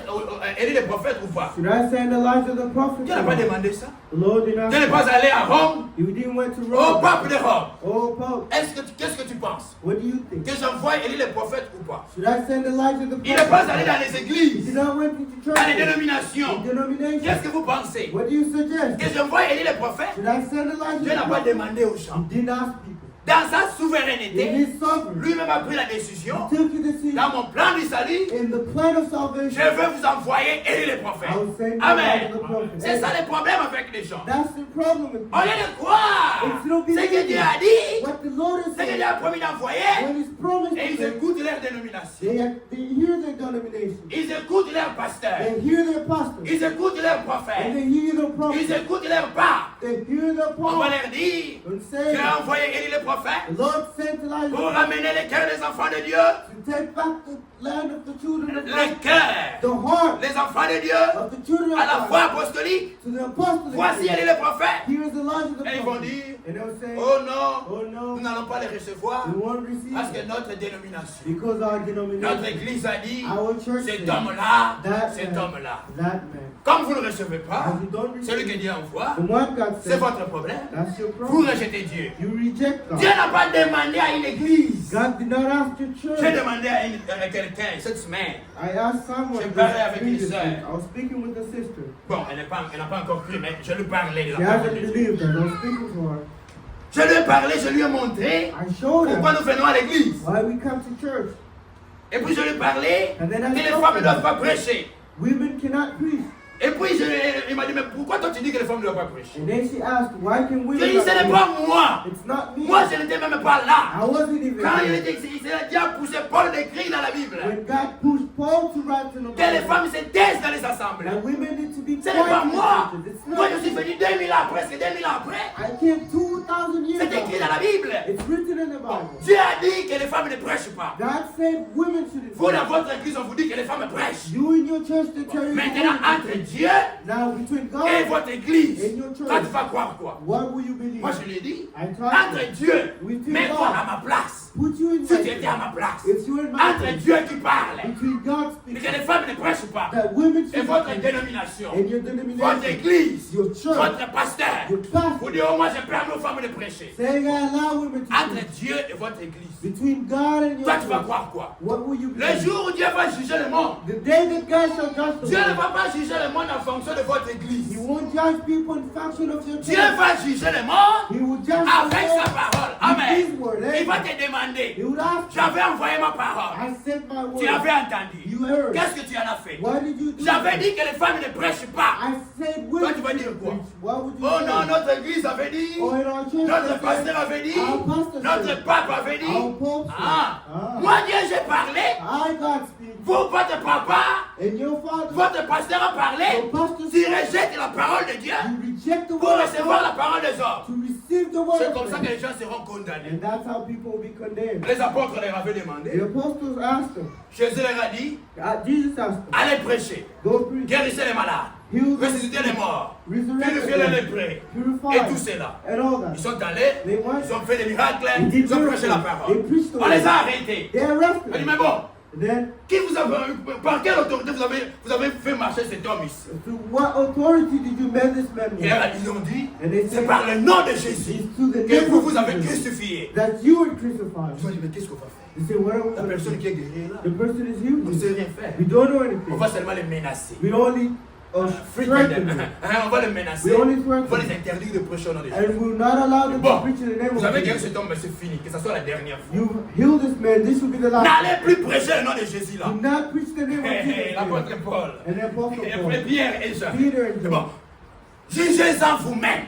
élire les prophètes ou pas? Should I send Elijah the prophet? Dieu n'a pas demandé ça. The Lord did not. Dieu n'est pas allé à Rome, You didn't went to au Rome. pape de Rome. Oh, Pope, Qu'est-ce que tu penses? what do you think? Que j'envoie élire les prophètes ou pas? Should I send Elijah the Il n'est pas allé prophet? dans les He églises, did not went into dans les church. dénominations. Denomination. Qu'est-ce que vous pensez? What do you suggest? Que j'envoie élire les prophètes? Should I send Elijah Dieu the n'a pas prophet? demandé aux He gens. did ask people. Dans sa In souveraineté, his sovereignty, lui-même a pris la décision. he took the decision Dans mon plan du salut, in the plan of je salvation. veux vous envoyer élire les prophètes. I will send Amen. Elijah the prophet. C'est ça le problème avec les gens. That's the problem with Au lieu de croire It's no ce que believing. Dieu a dit, What the Lord has ce que said, Dieu a promis d'envoyer, when He's promised et ils to them, écoutent leur dénomination. they hear their denomination. Ils écoutent leur pasteur. They hear their pastor. Ils écoutent leur And prophète. they hear their Ils prophet. écoutent leur pape. They hear their On va prophet. leur dire, And j'ai say, envoyé élire les prophètes the Lord sent pour Elijah ramener les cœurs des enfants de Dieu, to take back the land of the children of les God, cœurs the heart des enfants de Dieu of the children of à la foi God, apostolique. to the apostles. Voici élire les prophètes. Here is Elijah the Et ils vont prophet. dire, And they'll say, oh non, oh nous no, n'allons pas les recevoir we won't receive parce que it notre dénomination, because our notre denomination, église a dit, our church cet said, homme-là, that cet man, homme-là. that man. Comme vous ne le recevez pas, As you don't celui receive que Dieu envoie, the one God c'est sent, votre problème. that's your Vous problem. rejetez Dieu. You reject Dieu God. n'a pas demandé à une église. God did not ask your J'ai church. demandé à quelqu'un cette semaine. I asked someone J'ai this parlé avec une previously. sœur. I was speaking with a sister. Bon, elle n'a pas encore cru, mais je lui parlais de She la parole hasn't de Dieu. believed that I was speaking to her. Je lui ai parlé, je lui ai montré I showed pourquoi her nous venons à l'église. why we come to church. Et puis je lui ai parlé And then que I les told femmes ne her doivent pas prêcher. women cannot preach. Et puis il m'a dit, mais pourquoi toi tu dis que les femmes ne doivent pas prêcher? And then she asked, why can Je women lui ai dit, not ce n'est preach? pas moi. It's not me. Moi, je n'étais même pas là. I wasn't even Quand il there. était ici, il Dieu a poussé Paul d'écrire dans la Bible When God pushed Paul to write in the que les Bible, femmes se taisent dans les assemblées. that women need to be Ce n'est pas quiet in moi. churches. It's Moi, not je suis me. venu 2000 ans après, presque 2000 ans après. I came 2,000 years C'est écrit dans ago. la Bible. It's written in the Bible. Dieu a dit que les femmes ne prêchent pas. God said women shouldn't Vous, preach. dans votre église, on vous dit que les femmes prêchent. You in your church, they tell you Maintenant, women entre preach. Dieu Now between God et votre église, and your church, toi, tu vas croire quoi? what will you believe? Moi, je lui ai dit, I told entre you, Dieu, Between mets-toi God. à ma place. Put you in Si my tu étais à ma place. If you in my Entre place, Dieu qui parle between God et speaking, que les femmes ne prêchent pas. that women Et should votre preach, dénomination, and your votre denomination, église, your church, votre pasteur, your pastor, vous dites, oh, moi, je permets aux femmes de prêcher. saying I allow women to Entre preach. Dieu et votre église, Between God and your toi, tu vas church, croire quoi? what will you Le believe? jour où Dieu va juger le monde, The day that God shall judge the Dieu ne world, va pas juger le monde en fonction de votre He église. won't judge people in function of your Dieu church. va juger le monde He will judge avec the sa world parole. with Amen. His word. Il va Amen. te demander, He would ask you, j'avais envoyé ma parole. I sent my Tu word. avais entendu. You heard. Qu'est-ce que tu en as fait? What did you do? J'avais dit que les femmes ne prêchent pas. I said Toi, women tu vas dire should quoi? preach. What would you Oh say? non, notre église avait dit, Oh, in our church, notre they pasteur said, avait dit, our pastor notre said, pape avait dit. our pope said, Ah, ah, moi, Dieu, j'ai parlé. I God speak, Vous, votre papa, and your father, votre pasteur a parlé. your pastor Tu said, rejettes la parole de Dieu you reject the pour word of recevoir la God parole des hommes. to receive the word C'est of comme ça que God. les gens seront condamnés. And that's how people will be condemned. Les apôtres leur avaient The demandé. apostles asked them, Jésus leur a dit, Jesus asked them, allez prêcher, go preach, guérissez les malades, heal the ressuscitez les morts, resurrect purifiez les them, lépreux, purify, et tout cela. and all that. Ils sont allés, They went, ils ont fait des miracles, they did ils ont prêché la miracles, parole. they preached the On les word. a arrêtés. They arrested On dit, them. mais bon, And then, qui vous avez, par quelle autorité vous avez fait marcher cet homme ici? through what authority did you make this man Et with? ils ont dit, And they c'est said, par le nom de Jésus it's through the que name vous of avez Jesus crucifié. that you were crucified. Ils ont dit, mais qu'est-ce qu'on va faire? They said, what are we La going to personne do? qui est guérie est là. The person is On ne healed. sait rien faire. We don't know On anything. va seulement les menacer. We only threaten them. On va les menacer. We only On va threaten les them. interdire de prêcher au nom de Jésus. And we will not allow them to Bon, preach in the name vous avez of guéri Jesus. cet homme, mais c'est fini. Que ce soit la dernière fois. You heal this man. This will be the last. N'allez plus prêcher le nom de Jésus là. Do not preach the name of Jesus. L'apôtre Paul. And the apostle Et Paul. après Pierre et Jean. Peter and C'est John. bon. Jugez-en vous-même.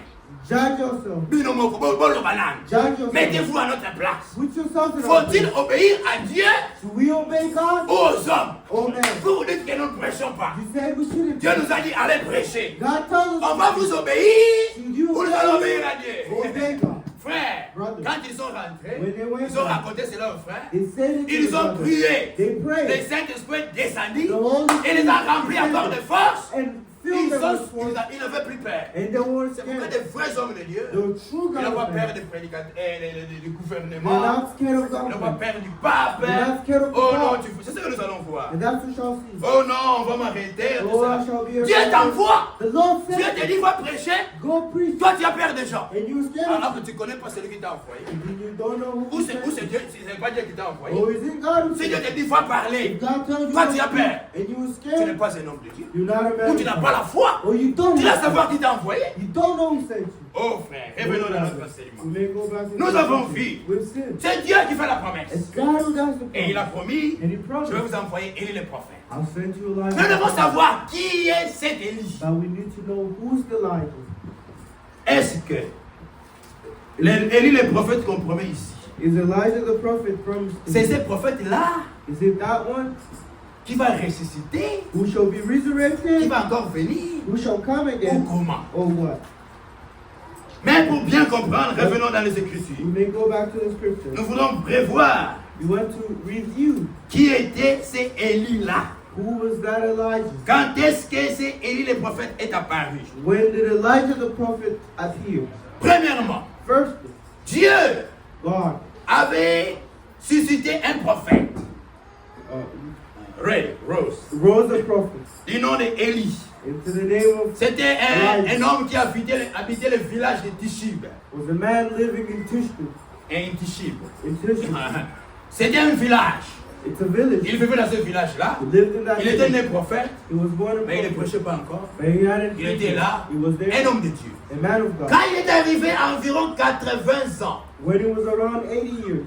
Judge yourself. Binomoko, bolo banane. Judge yourself. Mettez-vous à notre place. Put yourself in our Faut-il place. obéir à Dieu Should we obey God? ou aux hommes? Oh man. Vous vous dites que nous ne prêchons pas. You said we shouldn't. Dieu nous a dit allez prêcher. God tells us. On va vous obéir Should you ou nous allons obéir à Dieu. obey God? Frère, Brother. quand ils sont rentrés, When they went ils ont back, raconté cela aux frères. they said it to Ils the ont brothers. prié. They Le prayed. Saint-Esprit descendit The Holy et les a remplis Spirit encore de force and filled them with force, Ils n'avaient plus peur. and they weren't C'est pourquoi scared. des vrais hommes de Dieu, The true ils n'ont pas God peur man, des prédicateurs, du they're gouvernement. not scared of Ils n'ont pas God. peur du pape. They're not scared of the Oh non, Pope. c'est ce que nous allons voir. And that's what shall see. Oh non, on va m'arrêter. Oh, I shall be Dieu afraid. t'envoie. The Lord Dieu said, te dit, va prêcher. go preach. Toi, tu as peur des gens. And you scared. Alors que tu ne connais pas celui qui t'a envoyé. And you don't know who Où c'est sent you. Dieu? C'est pas Dieu qui t'a envoyé. Oh, is it God who Si sent Dieu you? te dit, va parler. God tells you Toi, what tu as to do, peur. and you were Tu n'es scared. pas un homme de Dieu. You're not a Ou man. tu n'as pas la foi. Or you don't Tu dois have savoir qui t'a envoyé. You don't know who sent you. Oh frère, revenons dans notre enseignement. We may go back to Nous the avons scripture. vu. We've sinned. C'est Dieu qui fait la promesse. It's God who does the Et il a promise. promis, And he je vais promised, vous envoyer Élie le prophète. I'll send you a Nous devons Elijah. savoir qui est cet Élie. But we need to know who's the Elijah. Est-ce que Élie le prophète qu'on promet ici, Is Elijah the prophet promised to c'est you? ce prophète-là Is it that one qui va ressusciter, who shall be qui resurrected? va encore venir, Who shall come ou again? comment? Or what? Mais pour bien comprendre, revenons dans les We Écritures. may go back to the scripture. Nous voulons prévoir We want to review qui était ce Élie-là. who was that Elijah. Quand est-ce que ce Élie le prophète est apparu? When did Elijah the prophet appear? Premièrement, First, Dieu God avait suscité un prophète, uh, Rose, rose a prophet du nom d'Élie. into the name of C'était un homme qui habitait le village de Tishib. was a man living in Tishbe. Et Tishib. In Tishbe, C'était un village. it's a village. Il vivait dans ce village-là. He lived in that Il était village. né prophète, He was born a mais il ne prophet, prêchait pas encore. but he hadn't Il était là, He was un there, homme de Dieu. a man of God. Quand il est arrivé à environ 80 ans, When he was around 80 years,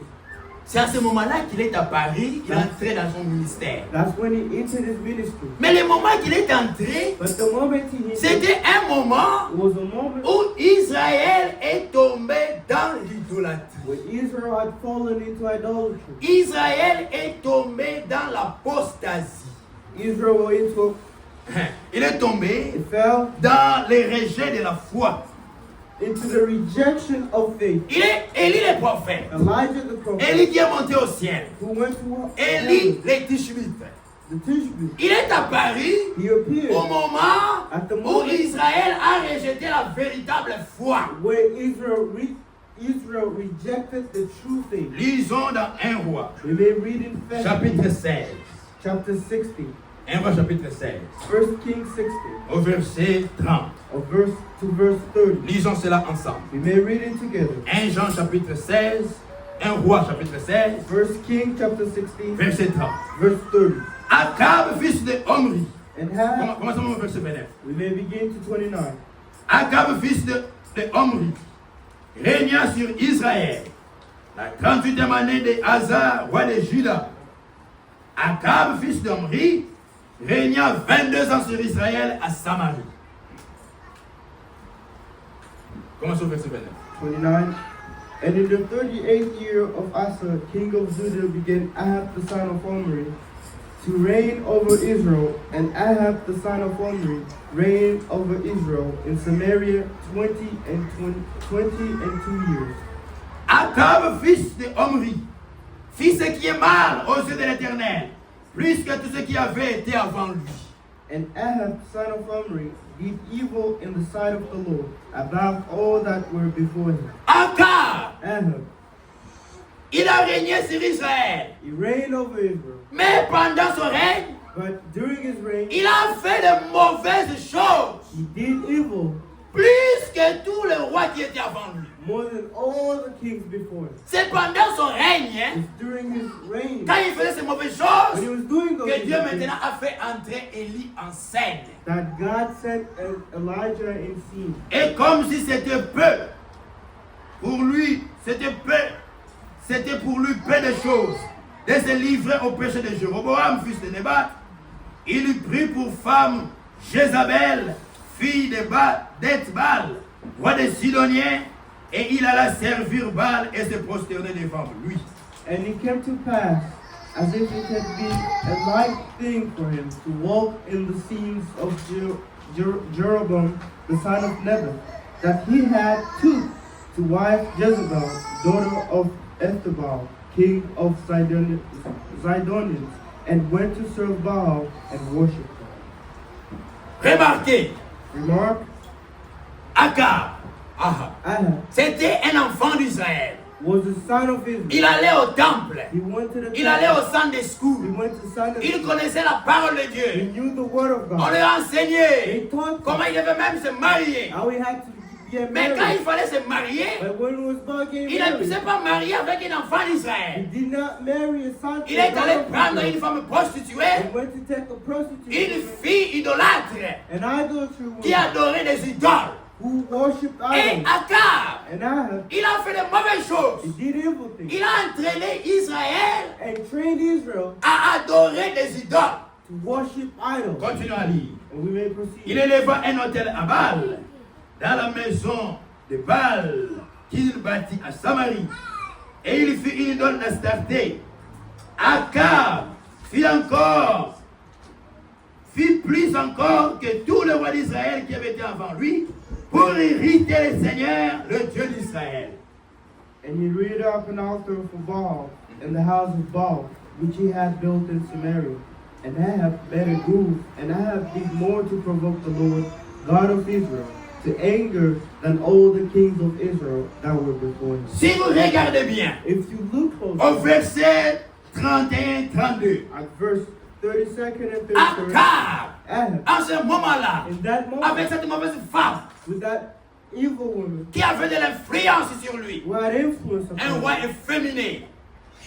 c'est à ce moment-là qu'il est apparu, il est entré dans son ministère. that's when he entered his ministry. Mais le moment qu'il est entré, But the moment he entered, c'était un moment was a moment où Israël est tombé dans l'idolâtrie. when Israel had fallen into idolatry. Israël est tombé dans l'apostasie. Israel were into Il est tombé it fell dans les rejets de la foi. into the rejection of faith. Il est Élie le prophète. Elijah the prophet, Élie qui est monté au ciel. who went to Élie le Tishbite. the Tishbe, Il est apparu he appeared au moment at the où moment Israël a rejeté la véritable foi. where Israel rejected the true faith. Lisons dans 1 roi, We may read in First chapitre Kings 16. chapter 60, 1 roi, chapitre 16, 1 Kings 60, au verset 30. of verse to verse 30. Lisons cela ensemble. We may read it together. 1 Jean, chapitre 16, 1 roi, chapitre 16, 1 King chapter 16, verset 30. verse 30. Akab, fils de Omri. And have, Commençons au verset 29. we may begin to 29. Akab, fils de Omri, régna sur Israël la 38e année de Asa, roi de Juda. Akab, fils d'Omri, régna 22 ans sur Israël à Samarie. Commençons au verset 29. 29. And in the 38th year of Asa, king of Judah, began Ahab the son of Omri to reign over Israel, and Ahab the son of Omri reigned over Israel in Samaria 20 and 2 years. Akab, fils de Omri, fit ce qui est mal aux yeux de l'Éternel, plus que tout ce qui avait été avant lui. And Ahab son of Omri did evil in the sight of the Lord, above all that were before him. Akab, Ahab, il a régné sur Israël, he reigned over Israel, mais pendant son règne, but during his reign, il a fait de mauvaises choses, he did evil plus que tous les rois qui étaient avant lui. more than all the kings before him. C'est pendant son règne, hein, It's during his reign, quand il faisait ces mauvaises when he choses, was doing those que Dieu evil things, maintenant a fait entrer Élie en scène. that God sent Elijah in scene. Et comme si c'était peu, pour lui, c'était pour lui peu de choses, de se livrer au péché de Jéroboam, fils de Nébat. Il lui prit pour femme Jézabel, fille d'Ethbal, roi des Sidoniens, et il alla servir Baal et se prosterner devant lui. And it came to pass, as if it had been a light thing for him to walk in the scenes of Jeroboam, the son of Nebat, that he had took to wife Jezebel, daughter of Ethbaal, king of Zidonians, and went to serve Baal and worship him. Remarquez, Remark, Akab, Ahab c'était un enfant d'Israël. was the son of Israel. Il allait au temple. He went to the Il allait temple. au Sunday He school. went to Sunday Il school. connaissait la parole de He Dieu. knew the word of On God. lui a enseigné He taught comment il devait même se marier. how he had to get Mais quand married. il fallait se marier, But when it was about getting il ne married, s'est pas marié avec un enfant he d'Israël. did not marry a son. Il est allé prendre une femme prostituée, He went to take a prostitute, une fille idolâtre an idolatrous qui woman adorait des idoles. who worshipped Et idols. Akab, And Ahab, il a fait de mauvaises he choses. did evil things Il a entraîné Israël and trained Israel à adorer des idoles. to worship idols. Continuons à lire. And we may proceed. Il éleva un hôtel à Baal, dans la maison de Baal, qu'il bâtit à Samarie. Et il fit une idole d'Astarté. Akab fit plus encore que tous les rois d'Israël qui avaient été avant lui, pour irriter le Seigneur, le Dieu d'Israël. and he reared up an altar for Baal in the house of Baal, which he had built in Samaria. And Ahab made a grove, and Ahab did more to provoke the Lord, God of Israel, to anger than all the kings of Israel that were before him. Si vous regardez bien, If you look au closely verset 31-32, At verse 32nd and 33rd, Akab, Ahab, en ce moment-là, in that avec moment, cette mauvaise femme with that evil woman qui avait de l'influence sur lui, who had influence un upon roi him, efféminé,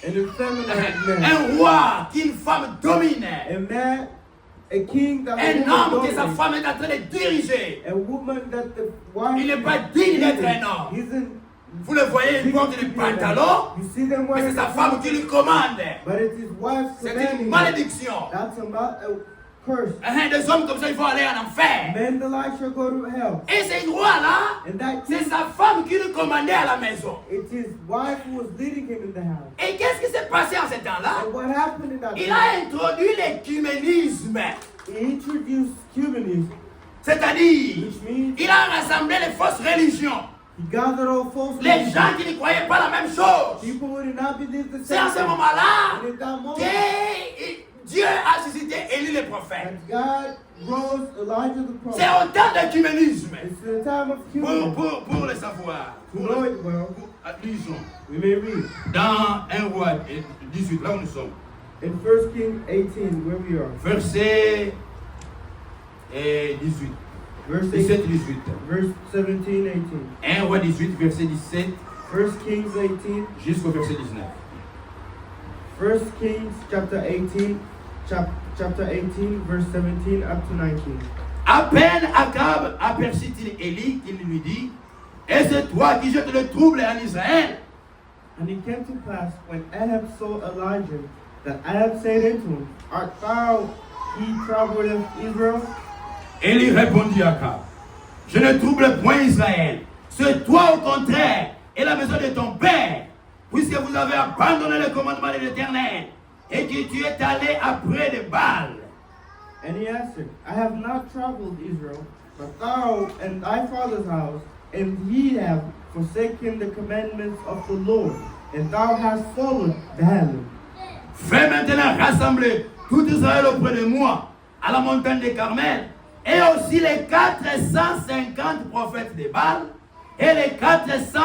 an effeminate man, un roi qu'une femme dominait, a king that un the homme woman que sa dominated, femme est en train de diriger. a woman that the wife Il n'est pas digne d'être un homme. isn't. Vous le voyez, il porte des pantalons, You see them mais c'est wearing sa the femme qui lui commande. but it's his wife's C'est commanding une him. malédiction. That's a curse. Des hommes comme ça, il faut aller en enfer. Men the like shall go to hell. Et ce roi-là, And that c'est king, sa femme qui lui commandait à la maison. it's his wife who was leading him in the house. Et qu'est-ce qui s'est passé en ce temps-là? And what happened in that Il time? a introduit l'écuménisme. He introduced Cubanism, C'est-à-dire, which means il a rassemblé les fausses religions. he gathered all false Les religions. gens qui ne croyaient pas la même chose. People who did not believe the C'est same en ce thing. moment-là And in that moment, que Dieu a suscité Élie le prophète. that God rose Elijah the C'est prophet. au temps d'écuménisme. It's the time of Cubanism. Pour le savoir. To know it well, Lisons. we may read Dans 1 roi 18, là où nous sommes. in 1 Kings 18, where we are, Verset 18. verse 17, 8, 18. verse 17, 18. 1 roi 18, verset 17 1 Kings 18, jusqu'au verset 19. 1 Kings chapter 18, chapter 18, verse 17 up to 19. À peine Akab aperçut-il Élie qu'il lui dit, est ce toi qui jettes le trouble en Israël? And it came to pass, when Ahab saw Elijah, that Ahab said unto him, Art thou he troubleth Israel? Élie répondit à Akab, je ne trouble point Israël, c'est toi au contraire et la maison de ton père, puisque vous avez abandonné le commandement de l'Éternel et que tu es allé après de Baal. And he answered, I have not troubled Israel, but thou and thy father's house, and ye have forsaken the commandments of the Lord, and thou hast followed Baalim. Fais maintenant rassembler tout Israël auprès de moi à la montagne de Carmel, et aussi les 450 prophètes de Baal et les 400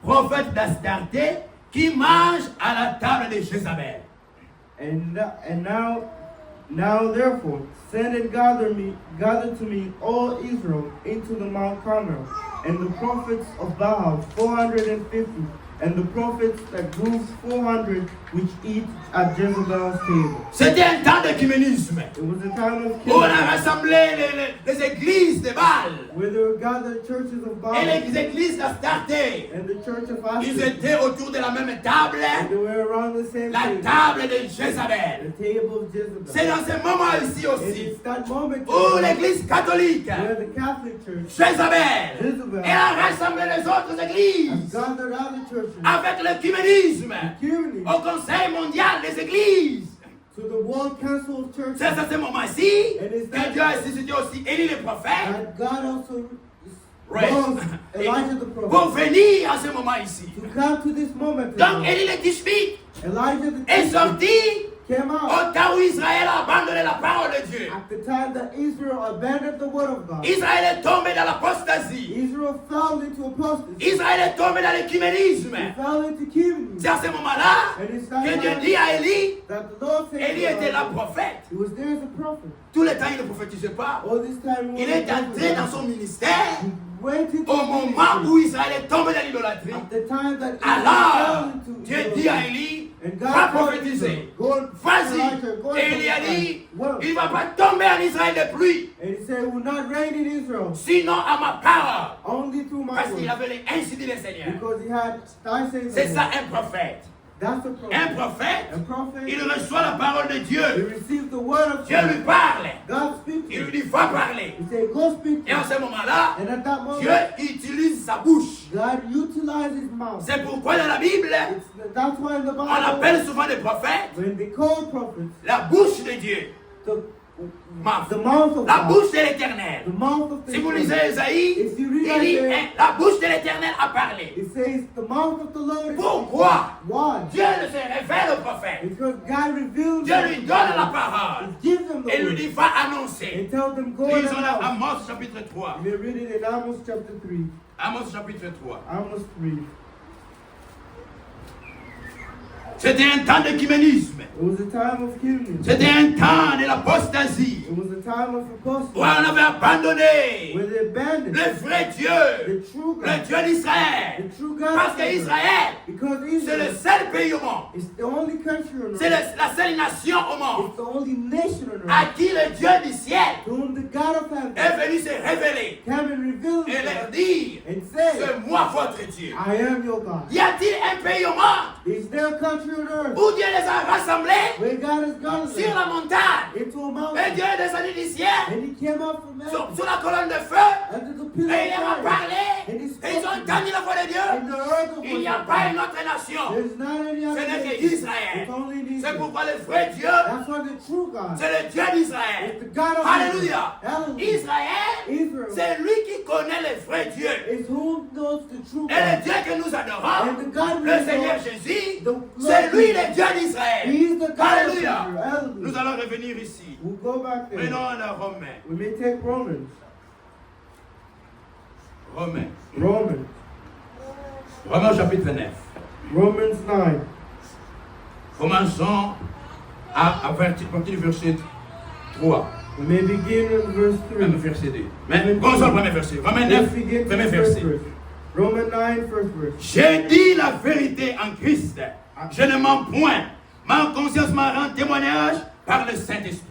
prophètes d'Astarté qui mangent à la table de Jézabel. And now therefore, send and gather to me all Israel into the Mount Carmel, and the prophets of Baal 450, and the prophets that grew 400, which eat at Jezebel's table. C'était un temps d'écuménisme It was a time of où on a killing, rassemblé les églises de Baal where there were gathered churches of Baal et les églises d'Astarté. and the church of Ils Ashtoreth, étaient autour de la même table, and they were around the same la table, table de the Jézabel. table of C'est Jezebel. dans ce moment ici And aussi it's that moment où l'église catholique, where the Catholic Church Jézabel, Jezebel elle a rassemblé les autres has églises gathered other churches, avec l'écuménisme Cubanism, au Conseil mondial des églises. to the World Council of Churches, C'est à ce moment-ci que Dieu a suscité aussi Élie le prophète and God also Ouais. rose Elijah the pour prophet venir à ce moment ici. to come to this moment. Donc Élie le Tishbite Elijah the est prophet sorti came out au temps où Israël a abandonné la parole de Dieu. at the time that Israel abandoned the word of God. Israël est tombé dans l'apostasie. Israel fell into apostasy. Israël est tombé dans l'écuménisme. He fell into Cubanism. C'est à ce moment-là And it's que Dieu dit à Élie, that the Lord said Élie était là prophète. he was there as a prophet. Tout le temps, il ne prophétisait pas. All this time Il est entré dans son ministère He went into au moment où Israël est tombé dans l'idolâtrie. at the time that Alors, Israel fell into Dieu dit à Élie, And God va told prophétiser. Israel, go and Vas-y. Elijah, go and Et Élie a prophesy. dit, Well, il ne va pas tomber en Israël de pluie, and he said, it will not rain in Israel, sinon à ma parole. only through my Parce qu'il word. avait ainsi dit le Seigneur. Because he had, I say C'est ça un prophète. That's a Un prophet. prophète, A prophet, il reçoit la parole de he Dieu. received the word of Dieu lui God. parle. God speaks Il to lui him. dit, va parler. He said, go speak Et to en him. ce moment-là, And at that moment, Dieu utilise sa bouche. God utilized his mouth. C'est pourquoi dans la Bible, That's why in the on Bible, appelle souvent des prophètes when they call prophets, la bouche de Dieu. the mouth of La God, bouche de l'Éternel. the mouth of the Si vous Lord. lisez Esaïe, If you read il dit, Isaiah, hein, la bouche de l'Éternel a parlé. it says the mouth of the Lord is Pourquoi? why? Dieu ne se révèle au prophète. Because God reveals Dieu lui donne la parole. He gives them the Et lui word dit, va annoncer. and tells them go and Lisons dans announce. Amos chapitre 3. We read it in Amos chapter 3. Amos chapitre 3. Amos 3. C'était un temps d'écuménisme. It was a time of healing. C'était un temps de l'apostasie. It was a time of Où apostasy. on avait abandonné Where they abandoned le vrai Dieu, the true le God. Dieu d'Israël. The true God. Parce qu'Israël, Because c'est le Israel seul pays au monde. is the only country on C'est earth. la seule nation au monde It's the only nation on à earth qui le Dieu du ciel to whom the God of heaven est venu se révéler came and revealed et leur himself dire, and said, c'est moi votre Dieu. I am your God. Y a-t-il un pays au monde Is there a country on earth où Dieu les a rassemblés where God has gathered sur them la montagne into a et mountain Dieu est descendu du ciel and he came up from sur heaven la colonne de feu under the et pillar il leur a of fire parlé and he et ils spoke ont to them. entendu la voix de Dieu. And the earth of Il n'y a pas une autre nation. There's not any Ce other n'est nation. qu'Israël. It's only in C'est Israel. pourquoi le vrai Dieu, That's why the true God c'est le Dieu d'Israël. is the God of Alléluia. Israel. Hallelujah. Israël, Israel c'est lui qui connaît le vrai Dieu. is who knows the true Et le God. Dieu que nous adorons, And the God we le Seigneur adore, Jésus, the Lord c'est lui Jesus. le Dieu d'Israël. He is the God of Alléluia. Israel. Nous Hallelujah. allons revenir ici. We'll go back there. Prenons la Romain. We may take Romans. Romain. Romans. Romain chapitre 9. Romans 9. Commençons à partir du verset 3. We may begin in verse 3. Même verset 2. Mais commençons le premier verset. Romain 9, Let's begin premier with the first verset. verse. Romans 9, first verse. J'ai dit la vérité en Christ. Je ne mens point. Ma conscience m'a rendu témoignage par le Saint-Esprit.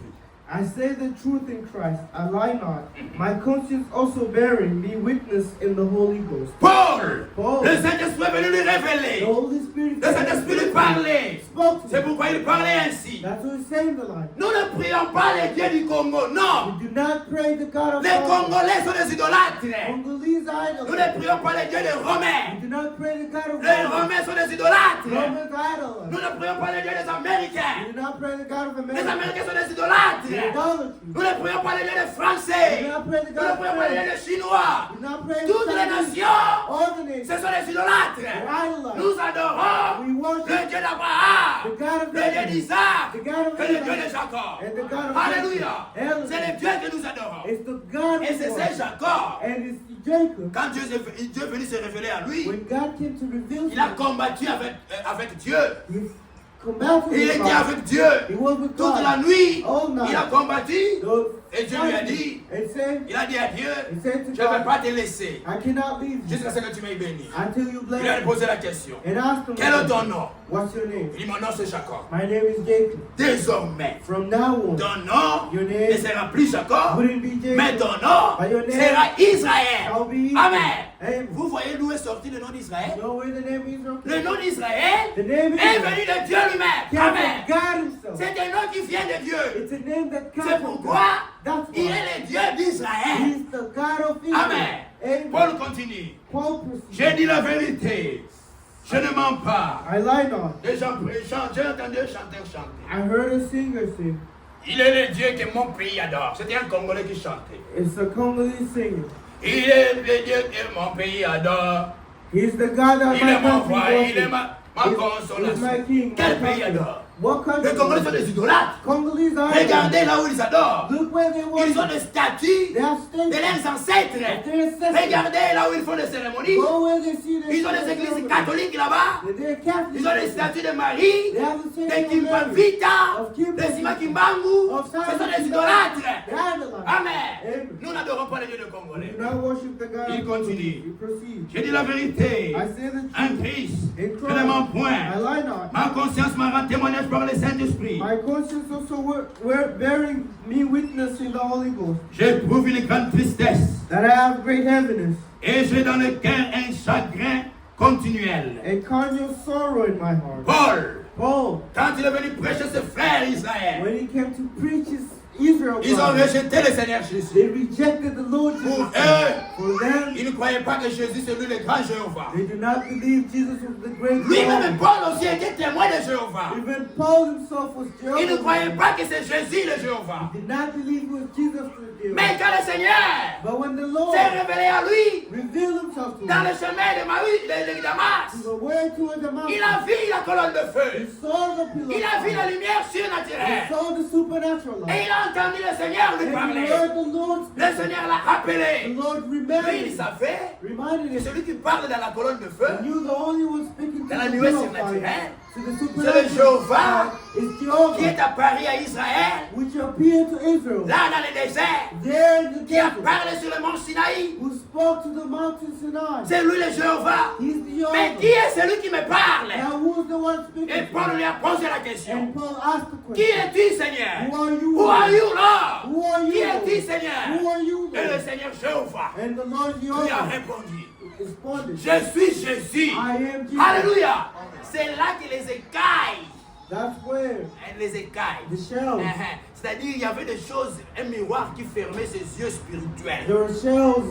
I say the truth in Christ, I lie not. My conscience also bearing me witness in the Holy Ghost. Paul, Paul. le Saint-Esprit est venu lui The révéler. Holy Spirit Le Saint-Esprit lui parlait. spoke to C'est me. pourquoi il parlait ainsi. That's what he's saying the line. Nous ne prions pas les dieux du Congo, non. We do not pray the God of Les God. Congolais sont des idolâtres. Congolese idols. Nous ne prions pas les dieux des We Romains. do not pray the God of Les Rome. Romains sont des idolâtres. Romans idols. Nous ne prions pas les dieux des We Américains. do not pray the God of Les America. Américains sont des idolâtres. Idolatry. Nous ne prions pas les dieux des We Français. do not pray the Nous ne God of prions pas les dieux France. des Chinois. We do not pray the Toutes God les of nations, all the ce nations. sont des idolâtres. idolize. Nous adorons We worship le Dieu d'Abraham, the God of le Dieu Abraham, d'Isaac, the God of et le Dieu de Isaac, Jacob. and the God of Alléluia. Jacob. C'est le Dieu que nous adorons. It's the God Et of c'est God. ce Jacob. And it's Jacob. Quand Dieu est venu se révéler à lui, When God came to reveal il a him, combattu avec Dieu. he combated Il with était God. avec Dieu. He was with Toute la God. nuit, All night. il a combattu. So, Et Dieu lui a dit, and said, il a dit à Dieu, he said to je ne vais God, pas te laisser I cannot leave you jusqu'à ce que tu m'aies béni. until you Il lui bless a me. posé la question, And asked him, quel est ton nom? what's your name? Il dit, mon nom c'est Jacob. My name is Jacob. Désormais, From now on, ton nom your ne name sera plus Jacob, wouldn't be Jacob, mais ton nom but your name sera Israël. shall be Amen. Amen. Vous voyez d'où est sorti le nom d'Israël? You know where the name Israel Le came nom d'Israël The name est Israel venu de Dieu lui-même. came Amen. from God himself. C'est un nom qui vient de Dieu. It's a name that comes C'est from pourquoi God. That's il why est le Dieu d'Israël. he's the God of Israel. Amen. Amen. Paul continue. Paul proceeds. J'ai dit la vérité. Je ne mens pas. I lie not. Les gens chantent. J'ai entendu un chanteur chanter. I heard a singer sing. Il est le Dieu que mon pays adore. C'était un Congolais qui chantait. It's a Congolese singer. Il est le Dieu que mon pays adore. He's the God that Il est my mon country roi. Il est worships. ma He's my consolation. king, Quel my pays country. adore? What country? Les Congolais sont des idolâtres. Congolese are. Regardez là où ils adorent. Look where they Ils worship. ont des statues They have de statues. leurs ancêtres. Their ancestors. Regardez là où ils font des cérémonies. Go where they see their Ils ont des églises catholiques là-bas. They're Catholic. Ils ont des statues de Marie, They have the de statue of Mary. Kimpavita, Of Kimpavita. de Simakimbangu. Of Ce sont Simon des idolâtres. They're idolites. Amen. Amen. Nous n'adorons pas les dieux de Congolais. Do not worship the God. Il of continue. We proceed. J'ai dit la vérité. I say the En truth. Christ. In Je ne mens Christ. point. I lie not. Ma conscience m'a rendu témoignage par le Saint-Esprit. My conscience also were bearing me witness in the Holy Ghost J'éprouve une grande tristesse. that I have great heaviness Et j'ai dans le cœur un chagrin continuel. and continual sorrow in my heart. Paul, Paul, quand il est venu prêcher ses frères Israël, when he came to preach his Israel, ils ont brothers, rejeté le Seigneur Jésus. they rejected the Lord Pour Jesus. eux, For them, ils ne croyaient pas que Jésus c'est lui le grand Jéhovah. they do not believe Jesus was the great Lui-même, God. Paul aussi était témoin de Jéhovah. Even Paul himself was Il ne Jehovah. croyait pas que c'est Jésus le Jéhovah. He did not believe it was Jesus the Jehovah. Mais quand le Seigneur But when the Lord s'est révélé à lui revealed himself to dans le him, chemin de Damas, to the way to the mountain, il a vu la colonne de he feu. saw the pillar Il of a vu la fire. lumière He surnaturelle. saw the supernatural Et light. il a entendu le Seigneur lui And he parler. heard the Lord Le speak. Seigneur l'a The appelé. Lord Lui, remembered il him, savait reminded que him celui qui parle dans la colonne de feu, that you the only one speaking to dans la the nuée pillar of surnaturelle, fire, to the c'est le supernatural Jéhovah light, is qui Jehovah, est apparu à Israël, which appeared to Israel là dans le désert, there in the qui a desert, parlé sur le mont Sinaï. who spoke to the mountain Sinai. C'est lui le Jéhovah. He's the Mais qui Jehovah. est celui qui me parle? Now who's the one Et speaking? Paul lui a posé la question. And Paul asked the Qui question, es-tu, Seigneur? Who are you? Who are you, Lord? Who are Qui you? es-tu, Lord? Seigneur? Who are you? Et le Lord? Seigneur Jéhovah And the Lord lui a Jehovah répondu. responded, Je suis Jésus. I am Jesus. Alléluia. C'est là que les écailles, That's where les écailles. the shells, C'est-à-dire, il y avait des choses, un miroir qui fermait ses yeux spirituels. there were shells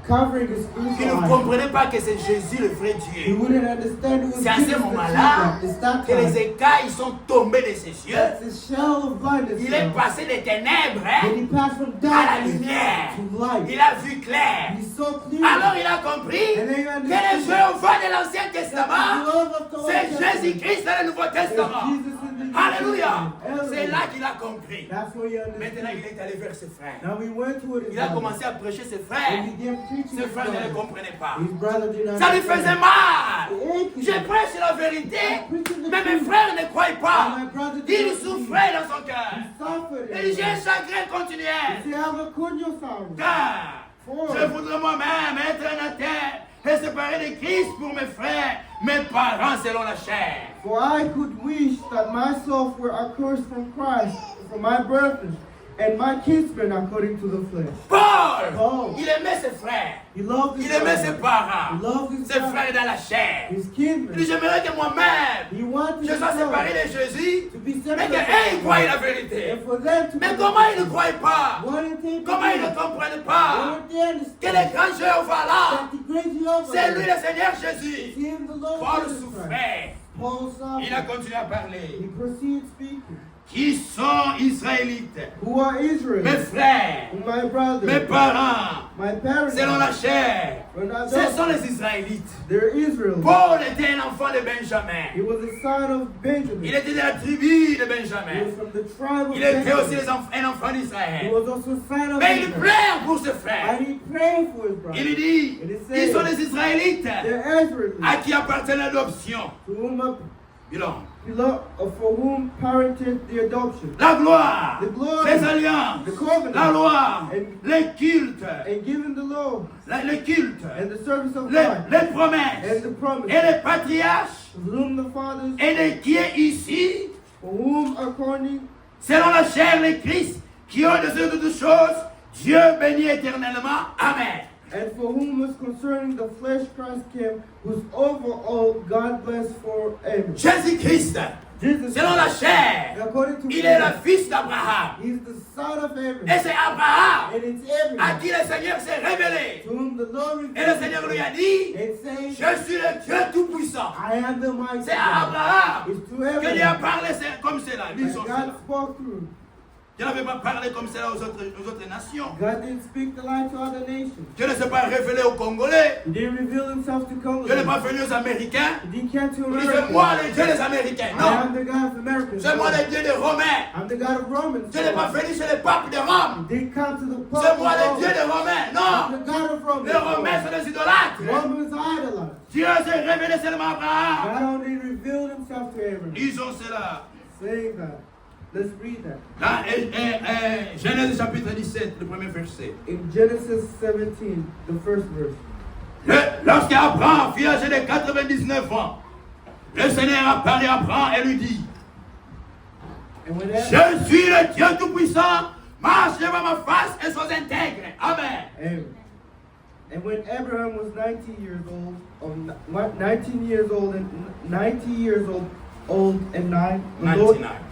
covering his Il ne spiritual eyes. comprenait pas que c'est Jésus le vrai He Dieu. wouldn't understand it was C'est à Jesus ce the moment-là true God. It's that que les time. écailles sont tombées de ses yeux. That's the shell of blindness. Il est now. passé des ténèbres When he passed from à la darkness lumière. to light, Il a vu clair. he saw clearly. Alors il a compris And then he que le understood Jéhovah de l'Ancien that the Testament, love of the Old c'est Testament Jésus-Christ dans le Nouveau is Testament. Jesus in the New Alléluia. Testament. C'est là qu'il a compris. That's where he Maintenant, understood. il est allé vers ses frères. Now we went to it. Il a commencé à prêcher ses And frères. he began preaching Ses his frères ne le brother. comprenaient pas. His brother did not Ça lui faisait understand. mal. It ached Je him. prêche la vérité, mais mes frères ne croient pas. And my brother did Il not believe. souffrait dans son cœur. He suffered. Il dit, j'ai un chagrin continuel. He said, have a cordial sorrow. Car je voudrais moi-même être un athée et séparé de Christ pour mes frères, mes parents selon la chair. For I could wish that myself were accursed from Christ, from my brethren, and my kinsmen according to the flesh. Paul, il aimait ses frères. He loved his Il aimait ses brothers. parents. He loved his Ses brothers. frères dans la chair. His Il dit, kinsmen. j'aimerais que moi-même, He wanted je sois séparé de Jésus, to be mais separated qu'eux, ils from croient him. la vérité. And for them to Mais be comment ils ne croient pas? Why didn't they Comment ils ne believe? comprennent Why pas didn't they understand que le grand Jéhovah là, that the great Jehovah c'est lui is le Seigneur Jésus? him, the Lord Paul Jesus Christ? souffrait. Paul Il a suffered. continué à parler. He proceeded speaking. Qui sont Israélites? Who are Israel? Mes frères, My mes brothers, parents, my parents, selon la chair. when I Ce sont les Israélites. they're Israel. Paul était un enfant de Benjamin. He was the son of Benjamin. Il était de la tribu de He was Benjamin. from the tribe of Il était aussi Benjamin. un enfant He d'Israël. was also a son of Mais il Israel. pleure pour ses frères. And he prayed for his brother. Il dit, ils sont les Israélites They're Israelites, à qui appartient l'adoption. to whom Bilan. for whom parented the adoption, La gloire, the glory, les alliances, the covenant, la loi, and, les cultes, and given the law, les cultes, and the service of les God, promesses, and the promise, et les patriarches, of whom the fathers, et les qui est ici, for whom according selon la chair, les Christ, qui ont de toutes choses, Dieu bénit éternellement. Amen. and for whom was concerning the flesh Christ came, who's over all God bless forever. Jésus-Christ, Jesus, selon la chair, according to il est le flesh, fils d'Abraham. he's the son of Et Abraham, c'est Abraham and it's à Abraham qui le Seigneur s'est révélé. to whom the Lord Et le Seigneur lui a dit, and saying, je suis le Dieu Tout-Puissant. I am the mighty C'est à God. Abraham It's to que Dieu a Abraham parlé comme cela. Lisons that cela. God spoke through. Dieu n'avait pas parlé comme cela aux autres nations. God didn't speak the light to other nations. Dieu ne s'est pas révélé aux Congolais. He didn't reveal himself to Dieu n'est Congolese. pas venu aux Américains. He didn't come to Il dit, c'est America. moi le Dieu des Américains. I Non, am the God of America. c'est moi le Dieu des Romains. I'm the God of Romans. Dieu n'est pas venu chez les papes de Rome. He didn't come to the Pope C'est of moi le Rome. Dieu des Romains. I'm Non, the God of Romans. les Romains sont des idolâtres. Romans are idolized. Dieu s'est révélé seulement à Abraham. God only revealed himself to Abraham. Lisons cela. Saying that. Let's read that. Dans Genèse chapitre 17, le premier verset. In Genesis 17, the first verse. Lorsqu'Abraham fut âgé de 99 ans, le Seigneur apparut à Abraham et lui dit, And when je suis le Dieu Tout-Puissant, marche devant ma face et sois intègre. Amen. And when Abraham was 19 years old, or 19 years old and 90 years old and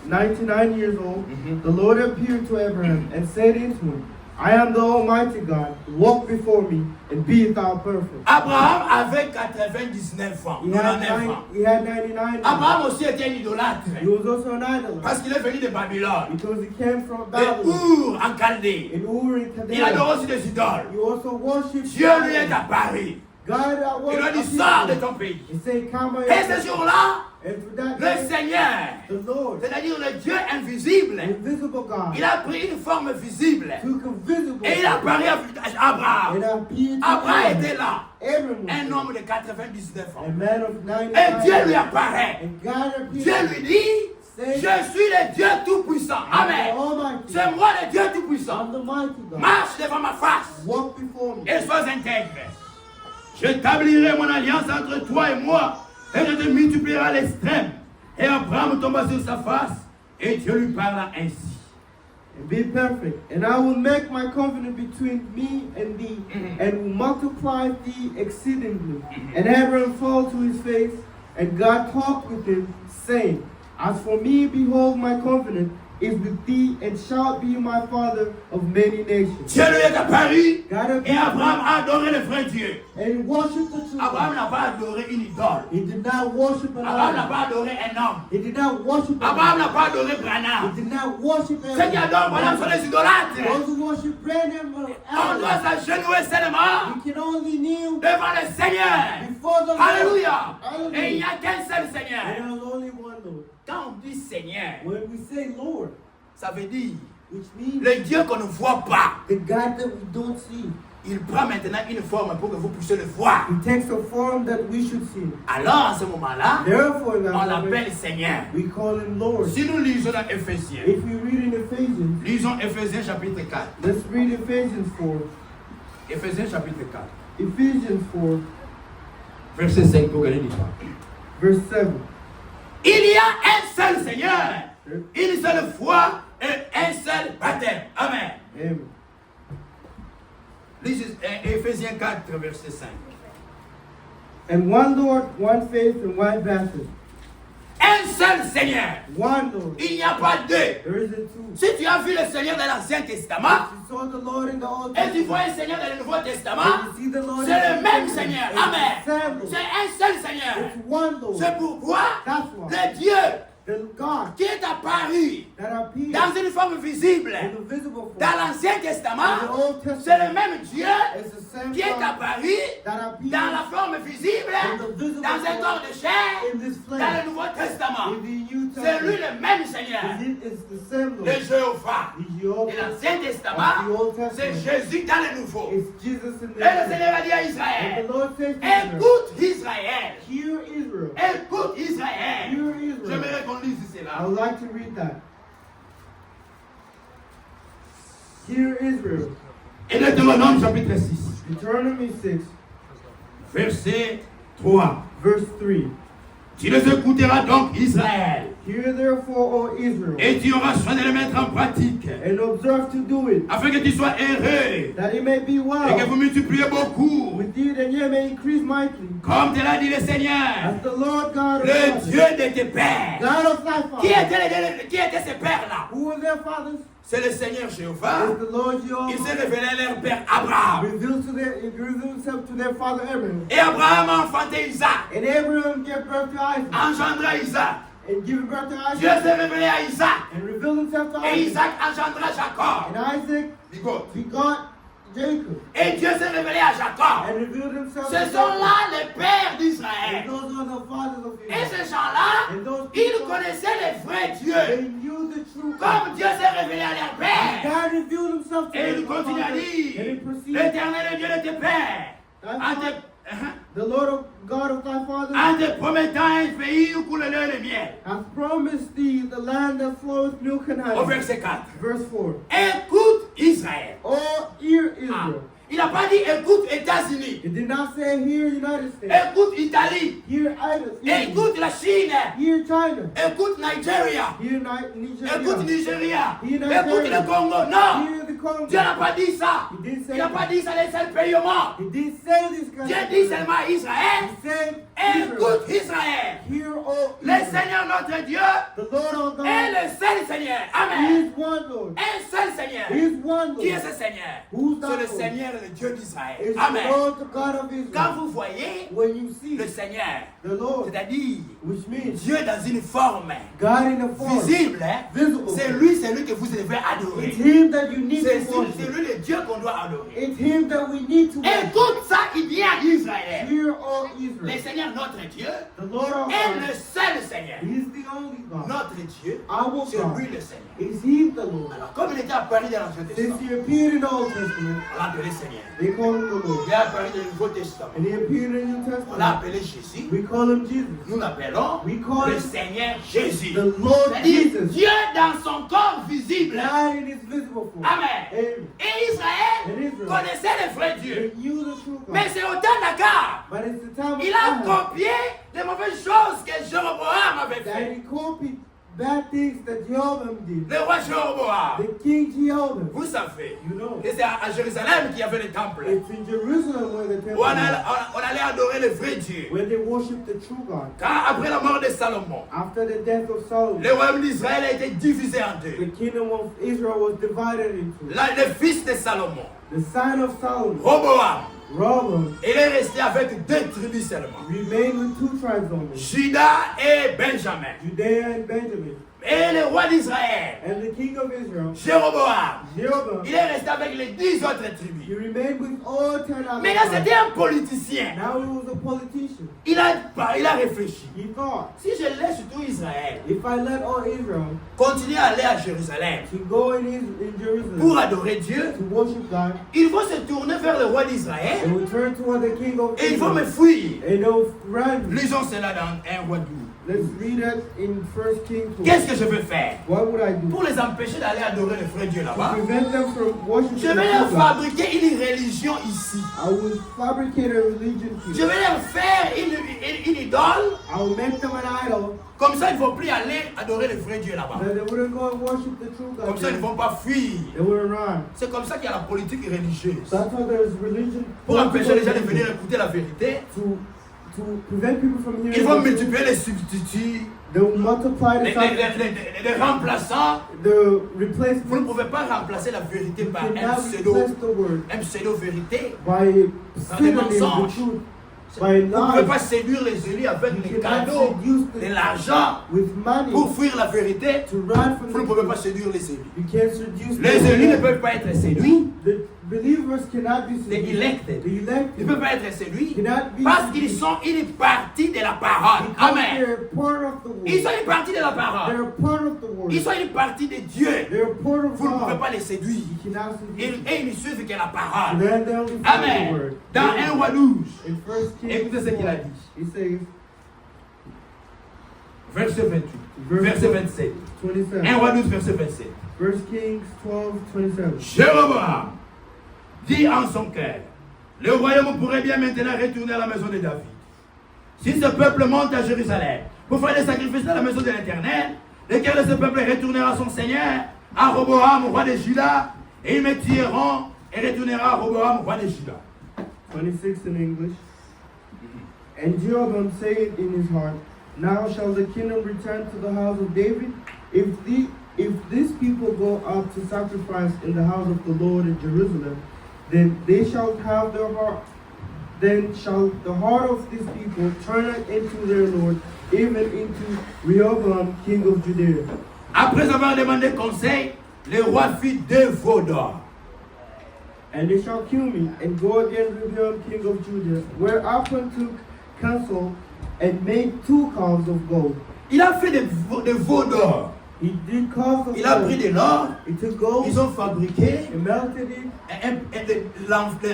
99 years old, the Lord appeared to Abraham and said unto him, I am the Almighty God, walk before me and be thou perfect. Abraham avait 99 ans. He 99 ans. had 99 years. Abraham aussi était un idolâtre. He was also an idol Parce qu'il est venu de Babylone. because he came from De Babylon. Ur en Chaldée. In Ur in Il adore Chaldea. aussi des idoles. You also worship Dieu lui est apparu. God at Il lui a dit, sors de ton pays. He said, come Et ce jour-là, and for that le day, Seigneur, the Lord, c'est-à-dire le Dieu invisible, invisible God, il a pris une forme visible. took a visible Et il a apparu à Abraham. and appeared to Abraham Abraham. était là. Everyone, Un homme de 99 a ans. man of Et 99 Dieu lui years. apparaît. And God appeared. Dieu lui dit, je suis le Dieu Tout-Puissant. Amen. C'est moi le Dieu Tout-Puissant. I'm the mighty God. Marche devant ma face Walk before me. et sois intègre. J'établirai mon alliance entre toi et moi et je te multiplierai à l'extrême. Et Abraham tomba sur sa face et Dieu lui parla ainsi. And be perfect. And I will make my covenant between me and thee, and will multiply thee exceedingly. And Abraham fell to his face, and God talked with him, saying, As for me, behold, my covenant is with thee, and shalt be my father of many nations. Dieu lui est apparu God et appeared Abraham a adoré le vrai Dieu. and worshiped the true Abraham God. n'a pas adoré une idole. He did not worship an Abraham n'a idol. pas adoré un homme. He did not worship an Abraham idol. n'a pas adoré Branham. He did not worship an Ceux qui adorent Branham sont des idolâtres. Those who worship Brandon or On doit Allah, s'agenouiller seulement we can only kneel devant le Seigneur. before the Lord. Alléluia. Hallelujah. Et il n'y a qu'un seul And Seigneur. there's only one Lord. Quand on dit Seigneur, When we say Lord, ça veut dire which means le Dieu qu'on ne voit pas. the God that we don't see, Il prend maintenant une forme pour que vous puissiez le voir. He takes a form that we should see. Alors, à ce moment-là, Therefore, on that moment, l'appelle Seigneur. we call Him Lord. Si nous lisons dans Éphésiens, If we read in Ephesians, lisons Éphésiens chapitre 4. let's read Ephesians 4. Éphésiens chapitre 4, Ephesians 4, verset 5 pour gagner du temps. verse 7. Il y a un seul Seigneur, une seule foi et un seul baptême. Amen. Amen. Lisez Éphésiens 4, verset 5. And one Lord, one faith, and one baptism. Un seul Seigneur. One Lord. Il n'y a pas deux. There isn't two. Si tu as vu le Seigneur dans l'Ancien Testament, You saw the Lord in the Old et tu Testament. vois un Seigneur dans le Nouveau Testament, And you see the Lord in c'est the le New même Testament. Seigneur. It's the Amen. same Lord. C'est un seul Seigneur. It's one Lord. C'est pourquoi That's why. le Dieu The God qui est apparu that appeared dans une forme visible in the visible form. dans l'Ancien In the Testament, Old c'est Testament. le même Dieu It's the same qui est God apparu that appeared dans la forme visible in the visible dans un corps de chair in this dans flesh. le Nouveau Testament. In the New C'est lui Testament. le même Seigneur, It's the same le Lord. Jéhovah. It's Jehovah. Et l'Ancien Of Testament, the Old c'est Testament. Jésus dans le Nouveau. It's Jesus in the Et le New. Seigneur a dit à And Israël, the Lord says to Israel, écoute Israël, Hear Israel. écoute Israël. Hear Israel. J'aimerais qu'on lise I cela. would like to read that. Hear Israel. Et Deutéronome chapitre 6, Deuteronomy 6, verset 3. verse 3. Tu les écouteras donc, Israël, Hear therefore, O Israel, et tu auras soin de les mettre en pratique, and observe to do it, afin que tu sois heureux that it may be et que well vous multipliez beaucoup, with thee, that ye may increase mightily. comme te l'a dit le Seigneur, As the Lord God of le fathers, Dieu de tes pères. God of thy Qui fathers, étaient ces pères-là? who were their fathers? C'est le Seigneur Jéhovah. Is the Lord Il s'est Jehovah. révélé à leur père Abraham. He revealed himself to their father Abraham. Et Abraham a enfanté Isaac, And Abraham gave birth to Isaac. engendra Isaac. and giving birth to Dieu Isaac, s'est révélé à Isaac. and revealed himself to Et Isaac. Isaac engendra Jacob. And Isaac Bigot. begot Jacob, Et Dieu s'est révélé à Jacob. and revealed himself to Ce sont Jacob. là les pères And d'Israël. those are the fathers of Et Israel. ces gens-là, And those ils people, connaissaient les vrais they dieux. knew the true God. Comme Dieu s'est révélé à leur père. God revealed himself to Et them. il continue à And dire, he proceeded, l'Éternel est Dieu de tes pères. the Lord of God of thy fathers En te promettant un pays où coule le lait et le miel. hath promised thee the land that floweth milk and Au honey. verset 4. Verse 4. Écoute Israël. Oh, hear Ah. Israel. Il n'a pas dit écoute États-Unis. It did not say hear United States. Écoute Italie. Hear Italy. Écoute la Chine. Hear China. Écoute Nigeria. Hear Écoute Nigeria. Nigeria. Nigeria. Écoute le Congo. Non. Hear the Congo. Dieu n'a pas dit ça. He didn't say Il n'a pas that. dit ça les seuls pays au monde. He did say this kind Dieu of dit thing. seulement à Israël. He said, Israel. Écoute Israël. Hear, O Le Israel. Seigneur notre Dieu The Lord our God est le seul Seigneur. Amen. is one Lord. Un seul Seigneur. Is one Qui est Lord. ce Seigneur? Who's that C'est le Lord? Seigneur et le Dieu d'Israël. Is the Amen. Lord the God of Quand Israel. vous voyez When you see le Seigneur, the Lord, c'est-à-dire which means Dieu dans une forme God in a form, visible, hein, visible. c'est lui que vous devez It's adorer. Him that you need C'est to worship. lui le Dieu qu'on doit adorer. It's Him that we need to worship. Écoute ça, il vient à Israël. Hear, O Le Israel. Seigneur notre Dieu The Lord our est God le seul Seigneur. is the only God. Notre Dieu, Our c'est God lui le Seigneur. is He the Lord. Alors, comme il était apparu dans l'Ancien Since Testament, He appeared in the Old Testament, on l'a appelé Seigneur. they call Him the Lord. Il est apparu dans le Nouveau Testament. And He appeared in the New On l'a Testament. appelé Jésus. We call Him Jesus. Nous l'appelons We call le him Seigneur Jésus. the Lord C'est-à-dire Jesus. Dieu dans son corps visible. God in His visible form. Amen. Amen. Et Israël And Israel connaissait le vrai Dieu. They knew the true God. Mais c'est au temps d'Akab. But it's the time of Il a Ahab copié les mauvaises choses que Jéroboam avait that fait. he copied bad things that Jehoram did. Le roi Jéroboam. The king Jehoram, Vous savez you know, que c'est à Jérusalem qu'il y avait le temple. it's in Jerusalem where the Où temple on is, allait adorer le vrai Dieu. where they worship the true God. Car après la mort de Salomon, After the death of Solomon, le royaume d'Israël a été divisé en deux. the kingdom of Israel was divided into. Là, le fils de Salomon, The son of Solomon, Roboam, Rehoboam, il est resté avec deux tribus seulement. remained with two tribes only, Juda et Benjamin. Judea and Benjamin. Et le roi d'Israël, And the king of Israel, Jéroboam, Jeroboam, il est resté avec les 10 autres he tribus. remained with all 10 other Mais là, tribes. c'était un politicien. Now he was a politician. Il a réfléchi. He thought, Si je laisse tout Israël if I let all Israel continuer à aller à Jérusalem to go in Jerusalem pour adorer Dieu, to worship God, ils vont se tourner vers le roi d'Israël they will turn toward the king of et ils vont me Israel fuir. and they'll run. Lisons cela dans 1 roi 12. Let's read it in 1 Kings 2. Qu'est-ce que je veux faire What would I do? pour les empêcher d'aller adorer le vrai Dieu To là-bas? prevent them from worshiping Je the vais leur true God, fabriquer une religion ici. I will fabricate a religion Je here. vais leur faire une idole. I will make them an idol Comme ça, ils ne vont plus aller adorer le vrai Dieu là-bas. that they wouldn't go and worship the true God. Comme ça, ils ne vont pas fuir. They wouldn't run. C'est comme ça qu'il y a la politique religieuse. That's why there's religion. Pour empêcher les gens de venir écouter la vérité, To prevent people from hearing ils vont the truth, multiplier les substituts, they will multiply the les remplaçants. the Vous ne replacement. pouvez pas remplacer la vérité You par un cannot pseudo, replace the word vérité. by synonym, the mensonges. truth, by Vous ne pouvez pas lies, séduire les élus avec You les cannot cadeaux, seduce de l'argent with money pour fuir la vérité. to run from Vous ne the pouvez pas truth. séduire les élus. You can't seduce Les the élus ne elect. peuvent pas être séduits. The believers cannot be The seduced. elected. The Ils ne elected peuvent pas être séduits cannot be parce qu'ils seduced sont une partie de la parole. because Amen. they're part of the Ils word. sont une partie de la parole. They're part of the word. Ils sont une partie de Dieu. They're part of Vous ne pouvez God. pas les séduire. You cannot Et seduce. ils ne suivent que la parole. Then they only follow the Amen. word. Dans 1 roi 12, In 1 Kings écoutez ce qu'il a 4, dit. he says, Verset 28, verset 27. 27. 1 roi 12, verset 27. 1 Kings 12, 27. Jéroboam dit en son cœur, le royaume pourrait bien maintenant retourner à la maison de David. Si ce peuple monte à Jérusalem pour faire des sacrifices dans la maison de l'Éternel, le cœur de ce peuple retournera à son Seigneur, à Roboam, roi de Juda, et ils me tueront et retournera à Roboam, roi de Juda. 26 in English. And Jeroboam said in his heart, now shall the kingdom return to the house of David? If this people go up to sacrifice in the house of the Lord in Jerusalem, then they shall have their heart then shall the heart of this people turn into their Lord, even into Rehoboam, king of Judea. Après avoir demandé conseil, le roi fit 2 veaux d'or. And they shall kill me, and go against Rehoboam, king of Judah, where Absalom took counsel, and made 2 calves of gold. Il a fait des veaux d'or. He did calves of Il a gold. pris de l'or, He took gold, ils ont fabriqué he melted it,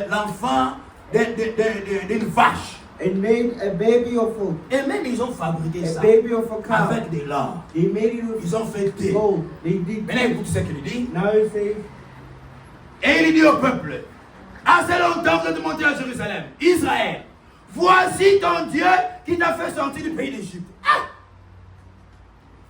l'enfant d'une vache. and made a baby of Et même ils ont fabriqué a ça baby of a cow. avec de l'or. They made it with Ils ont fait thé. gold. They did. Maintenant écoute ce qu'il dit. Now he says, Et il dit au peuple, assez longtemps vous êtes monté à Jérusalem, Israël, voici ton Dieu qui t'a fait sortir du pays d'Égypte. Ah!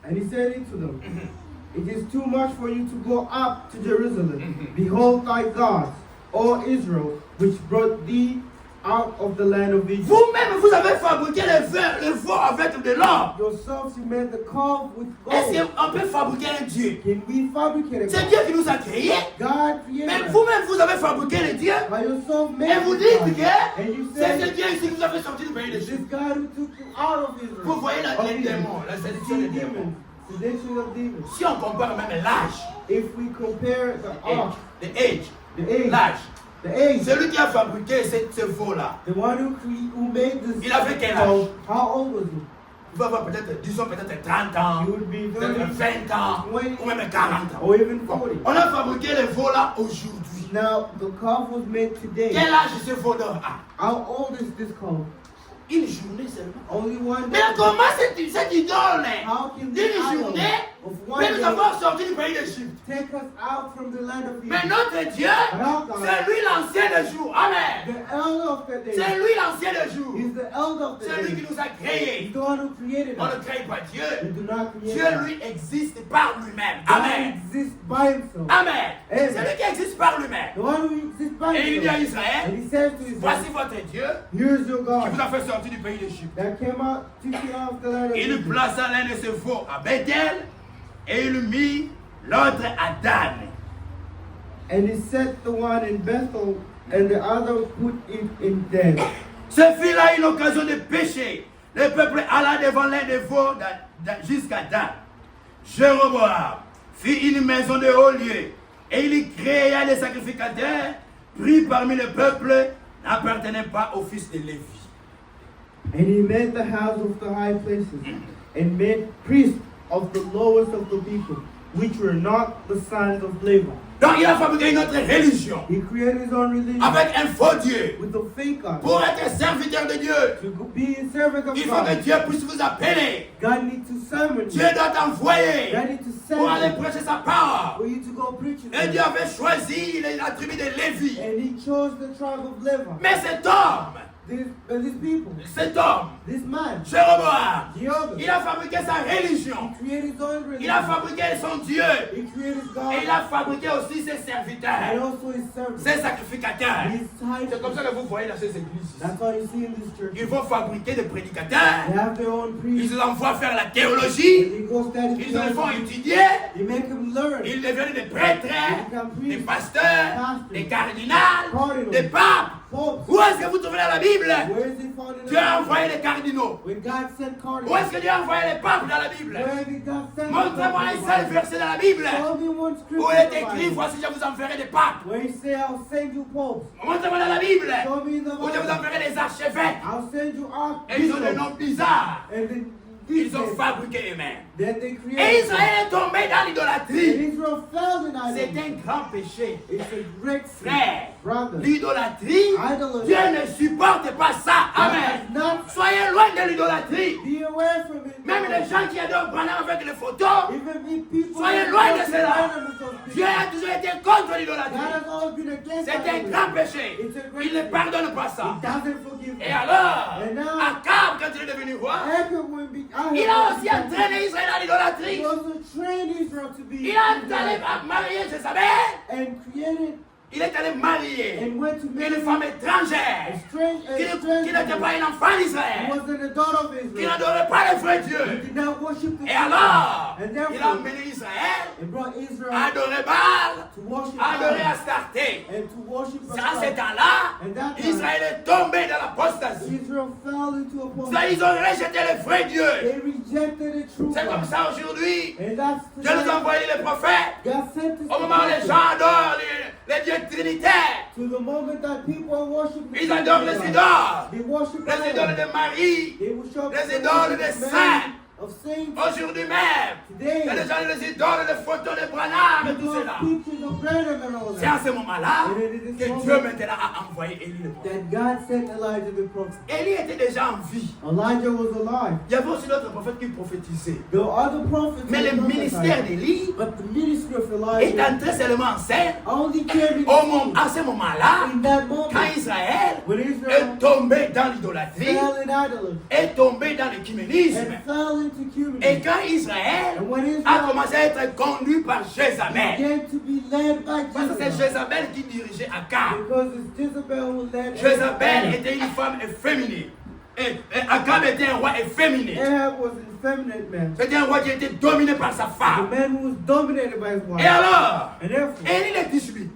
and he said unto them, it is too much for you to go up to Jerusalem. Behold thy gods, O Israel, which brought thee out of the land of Egypt. Vous-même, vous avez fabriqué le veau avec de l'or. Yourselves you made the calf with Est-ce gold. qu'on peut fabriquer un Dieu? Can we fabricate a C'est God? Dieu qui nous a créés. God created Mais us. vous-même, vous avez fabriqué le Dieu. By yourself Et made vous this dites God. que And you c'est ce say, Dieu ici qui nous a fait sortir du pays this d'Égypte. God who took you out of Israel. Vous voyez Of les Egypt. démons, la séduction des démons. Demons, seduction of demons. Si on compare même l'âge, If we compare the age, l'âge, the age, celui qui a fabriqué ce veau-là, the one who made this, il avait quel âge? how old was he? Il va avoir peut-être, disons peut-être 30 ans, He would be peut-être 30, 20 ans, 20, ou même 40 ans. or even 40. On a fabriqué le veau-là aujourd'hui. Now, the calf was made today. Quel âge ce veau-là a? How old is this calf? Une journée seulement. Only one Mais day. comment cette idole How can d'une this idol journée of one peut nous day avoir sorti du pays d'Égypte? take us out from the land of Mais Egypt? notre Dieu, c'est lui l'ancien des jours. Amen. The elder of the day C'est lui l'ancien des jours. is the elder of the C'est lui day. qui nous a He's créés. the one who created On us. ne crée pas We Dieu. do not create Dieu, us. lui, existe par lui-même. God Amen. exists by himself. Amen. Amen. C'est lui qui existe par lui-même. The one who exists by Et il dit à himself. Israël, And he says to voici Israel, votre Dieu here's your qui God vous a fait sortir du pays d'Égypte. that came out, took you out of the land of Il Egypt. plaça l'un de ses veaux à Bethel et il mit l'autre à Dan. And he set the one in Bethel and the other put it in Dan. Ce fut là une occasion de pécher. Le peuple alla devant l'un des veaux jusqu'à Dan. Jéroboam fit une maison de haut lieu et il y créa des sacrificateurs pris parmi le peuple n'appartenaient pas au fils de Lévi. And he made the house of the high places and made priests of the lowest of the people, which were not the sons of Levi. Donc il a fabriqué une autre religion He created his own religion avec un faux Dieu. with a fake God. Pour être serviteur de Dieu, To be a servant of il faut que God, Dieu puisse vous appeler. God needs to summon Dieu you. doit t'envoyer God needs to pour aller send you prêcher sa parole. for you to go preach it. Et Dieu avait choisi la tribu de Lévi. And he chose the tribe of Levi. Mais cet homme, These people, this man, Jéroboam, Jehovah, il a fabriqué sa religion. created his own Il a religion. fabriqué son Dieu. He created his God Et il a fabriqué aussi ses and serviteurs, also his servants. ses sacrificateurs. His C'est comme ça titles. que vous voyez dans ces églises. That's why you see in this church. Ils vont fabriquer des They prédicateurs. have their own priests. Ils les envoient faire la théologie. They go study Ils les font theology. étudier. They make them learn. Ils deviennent des prêtres, They become des priests, pasteurs, des cardinals, des papes. popes. Où est-ce que vous trouvez dans la Bible? Where is it found in the Dieu a Bible? envoyé les cardinaux. When God sent Où est-ce cardinals, que Dieu a envoyé les papes dans la Bible? where did God send Montrez-moi un them? seul verset dans la Bible Tell me one scripture où in il est the écrit, Bible voici je vous enverrai des papes. where he say, I'll send you popes. Montrez-moi dans la Bible Show me in the où je vous Bible. enverrai des archevêques. I'll send you Et ils ont des archbishops. noms bizarres. And then Ils ont fabriqué eux-mêmes. Then they Et created. Israël est tombé dans And l'idolâtrie. Israel fell in C'est idolatry. un grand péché. It's a great sin. Frère, Brother, l'idolâtrie, idolatry. Dieu ne supporte pas ça. Amen. God does not Soyez loin de l'idolâtrie. be away from it. Même les gens qui adorent Branham avec les photos, Even if people soyez that loin de don't cela. honor themselves, Dieu a toujours été contre God l'idolâtrie. has always been against C'est un idolatry. grand péché. It's a great Il ne sin. pardonne pas ça. He doesn't forgive. Et alors, And now, Akab, quand il est devenu roi, Jacob will be- il a aussi entraîné Israël à He l'idolâtrie. also trained Israel to be Il a allé marier Jézabel. and created Il est allé marier and went to marry une femme a étrangère qui n'était pas un enfant He d'Israël, wasn't a daughter of qui Israel. n'adorait pas le vrai He Dieu. did not worship the Et true alors, God. And il a therefore, emmené Israël it brought à Israel adorer Baal, to worship à adorer God Astarté. and to worship C'est à ce God. temps-là, And that time, Israël est tombé dans l'apostasie. Israel fell into Ça, apostasy. ils ont rejeté le vrai Dieu. They rejected the true C'est comme God. ça aujourd'hui. And that's the Dieu nous a envoyé les prophètes. God sent us Au moment où les gens adorent les dieux trinitaires, to the moment that people are worshiping. ils adorent les idoles. They worship Les idoles de Marie, They worship les the idoles des worship saints. of saints. Aujourd'hui même, il y a des gens les idoles, les photos de Branham et tout People cela. pictures of Branham and all C'est à that. ce moment-là And it is que this Dieu moment maintenant a envoyé Élie le prophète. that God sent Elijah the prophet. Élie était déjà en vie. Elijah was alive. Il y avait aussi d'autres prophètes qui prophétisaient. There were other prophets. Mais who le ministère prophesied, d'Élie but the ministry of est Elijah entré seulement en scène only came à ce moment-là, in that quand moment Israël when Israel est tombé dans l'idolâtrie, fell in idolatry est tombé dans l'écuménisme. and fell into Et humanism. quand Israël And when a Israel commencé à être conduit par Jézabel, began to be led by parce que c'est Jezebel, Jézabel qui dirigeait Akab. because it's Jezebel who led Jézabel était une femme efféminée. Et Akab était un roi efféminé. Ahab was an effeminate man. C'était un roi qui était dominé par sa The femme. man who was dominated by his Et wife. alors, And therefore, Élie le 18.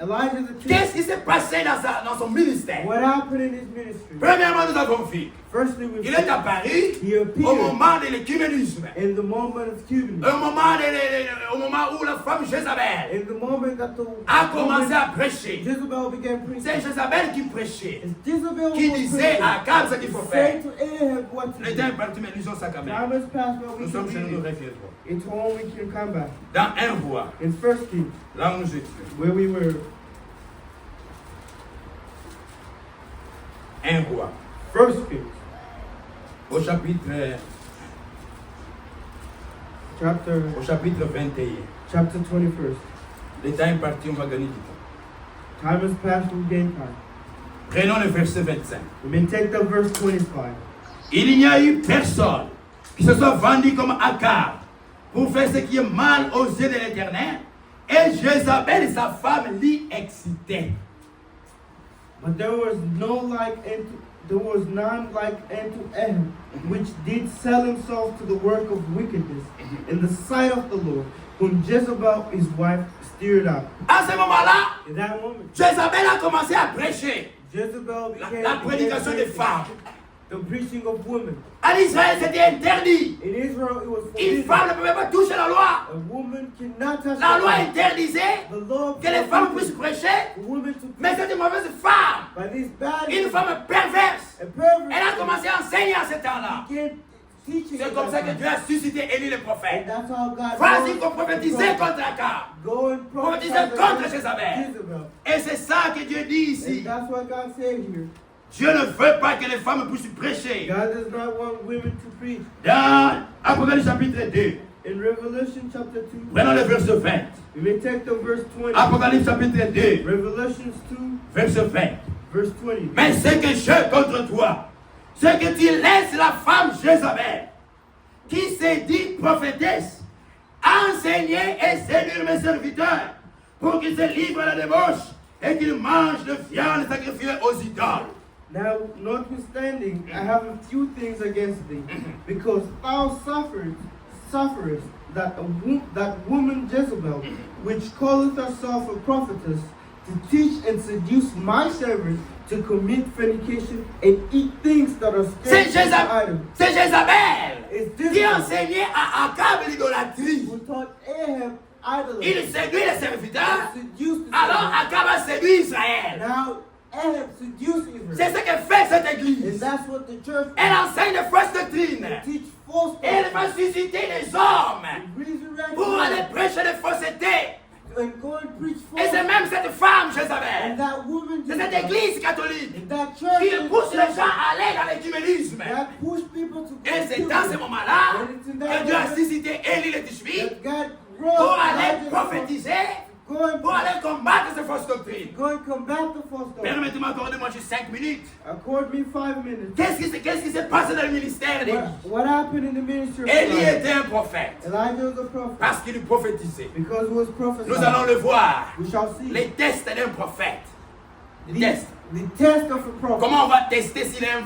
Elijah the Qu'est-ce king, qui s'est passé dans son ministère? what happened in his ministry? Premièrement, nous avons vu. Firstly, we Il est apparu he au appeared moment de l'écuménisme. in the moment of humanism. Au moment où la femme Jézabel In the moment that the a commencé à prêcher. Jezebel began C'est preaching. Jézabel qui prêchait. It's Jezebel Qui who was disait à preaching. Akab ce qu'il faut faire. Say to Ahab what to Le do. temps est parti, mais lisons ça quand même. Time has passed, but we Nous can sommes chez read nous, it. référons. It's home we can come back. Dans un roi, In 1 Kings, là où nous étions. where we were. Un roi. 1 Kings, Au chapitre chapter 21. 21st. Le temps est parti, on va gagner du temps. Time has passed, we gain time. Prenons le verset 25. We may take the verse 25. Il n'y a eu personne qui se soit vendu comme Akab pour faire ce qui est mal aux yeux de l'Éternel. Et Jézabel, sa femme, l'y excitait. But there was none like unto Ahab, which did sell himself to the work of wickedness in the sight of the Lord, whom Jezebel his wife stirred up. À ce moment-là, In that moment, Jézabel a commencé à prêcher Jezebel began la prédication des femmes. the preaching of women. En Israël, c'était interdit. In Israel, it was Une forbidden. femme ne pouvait pas toucher la loi. A woman cannot touch La the loi law. interdisait The law que les femmes puissent forbids prêcher, a woman to mais c'était une mauvaise femme, by this bad une femme perverse. a pervert Elle a commencé à enseigner à ce temps-là. began teaching. C'est comme ça que Dieu a suscité Élie le And prophète. that's how God Vas-y qu'on prophétisait contre Akab. go and prophesy Prophétisait contre against Jézabel. Jezebel. Et c'est ça que Dieu dit And ici. that's what God said here. Dieu ne veut pas que les femmes puissent prêcher. God does not want women to preach. Dans Apocalypse chapitre 2, In Revelation chapter 2, prenons le verset 20. we may take the verse 20. Apocalypse chapitre 2, Revelations 2, verset 20. verse 20. Mais ce que j'ai contre toi, c'est que tu laisses la femme Jézabel, qui s'est dit prophétesse, enseigner et séduire mes serviteurs, pour qu'ils se livrent à la débauche et qu'ils mangent de viande sacrifiée aux idoles. Now, notwithstanding, I have a few things against thee, because thou sufferest that woman Jezebel, which calleth herself a prophetess, to teach and seduce my servants to commit fornication and eat things that are C'est strange to idols. Jézabel It's qui Jezebel enseignait à Akab l'idolâtrie. who taught Ahab idolatry. Il séduit les serviteurs, Seduced the alors servants. Akab a séduit Israël. Now Ahab seduced C'est Israel. ce que fait cette And église. that's what the church Elle enseigne de fausses doctrines. teach false Elle doctrine. va susciter les hommes Resurrect pour aller prêcher les faussetés. and go and preach Et c'est false. même cette femme, And Jézabel, that woman c'est cette Jezebel, église catholique and that church qui pousse les gens à aller dans l'écuménisme. that push people to Et c'est dans ce moment-là And it's in que that Dieu a moment suscité Élie le Tishbi that God pour brought aller Elijah prophétiser Go and, pour aller combattre ces fausses doctrines. go and combat the false doctrine. Permettez-moi d'accorder-moi juste 5 minutes. Accord me 5 minutes. Qu'est-ce qui s'est passé dans le ministère d'Élie? What happened in the ministry of Élie Elijah? était un prophète Elijah was a prophet. parce qu'il prophétisait. Because he was Nous prophesying. allons le voir. We shall see. Les tests d'un prophète. Les The, tests. the test of a prophet. Comment on va tester s'il est un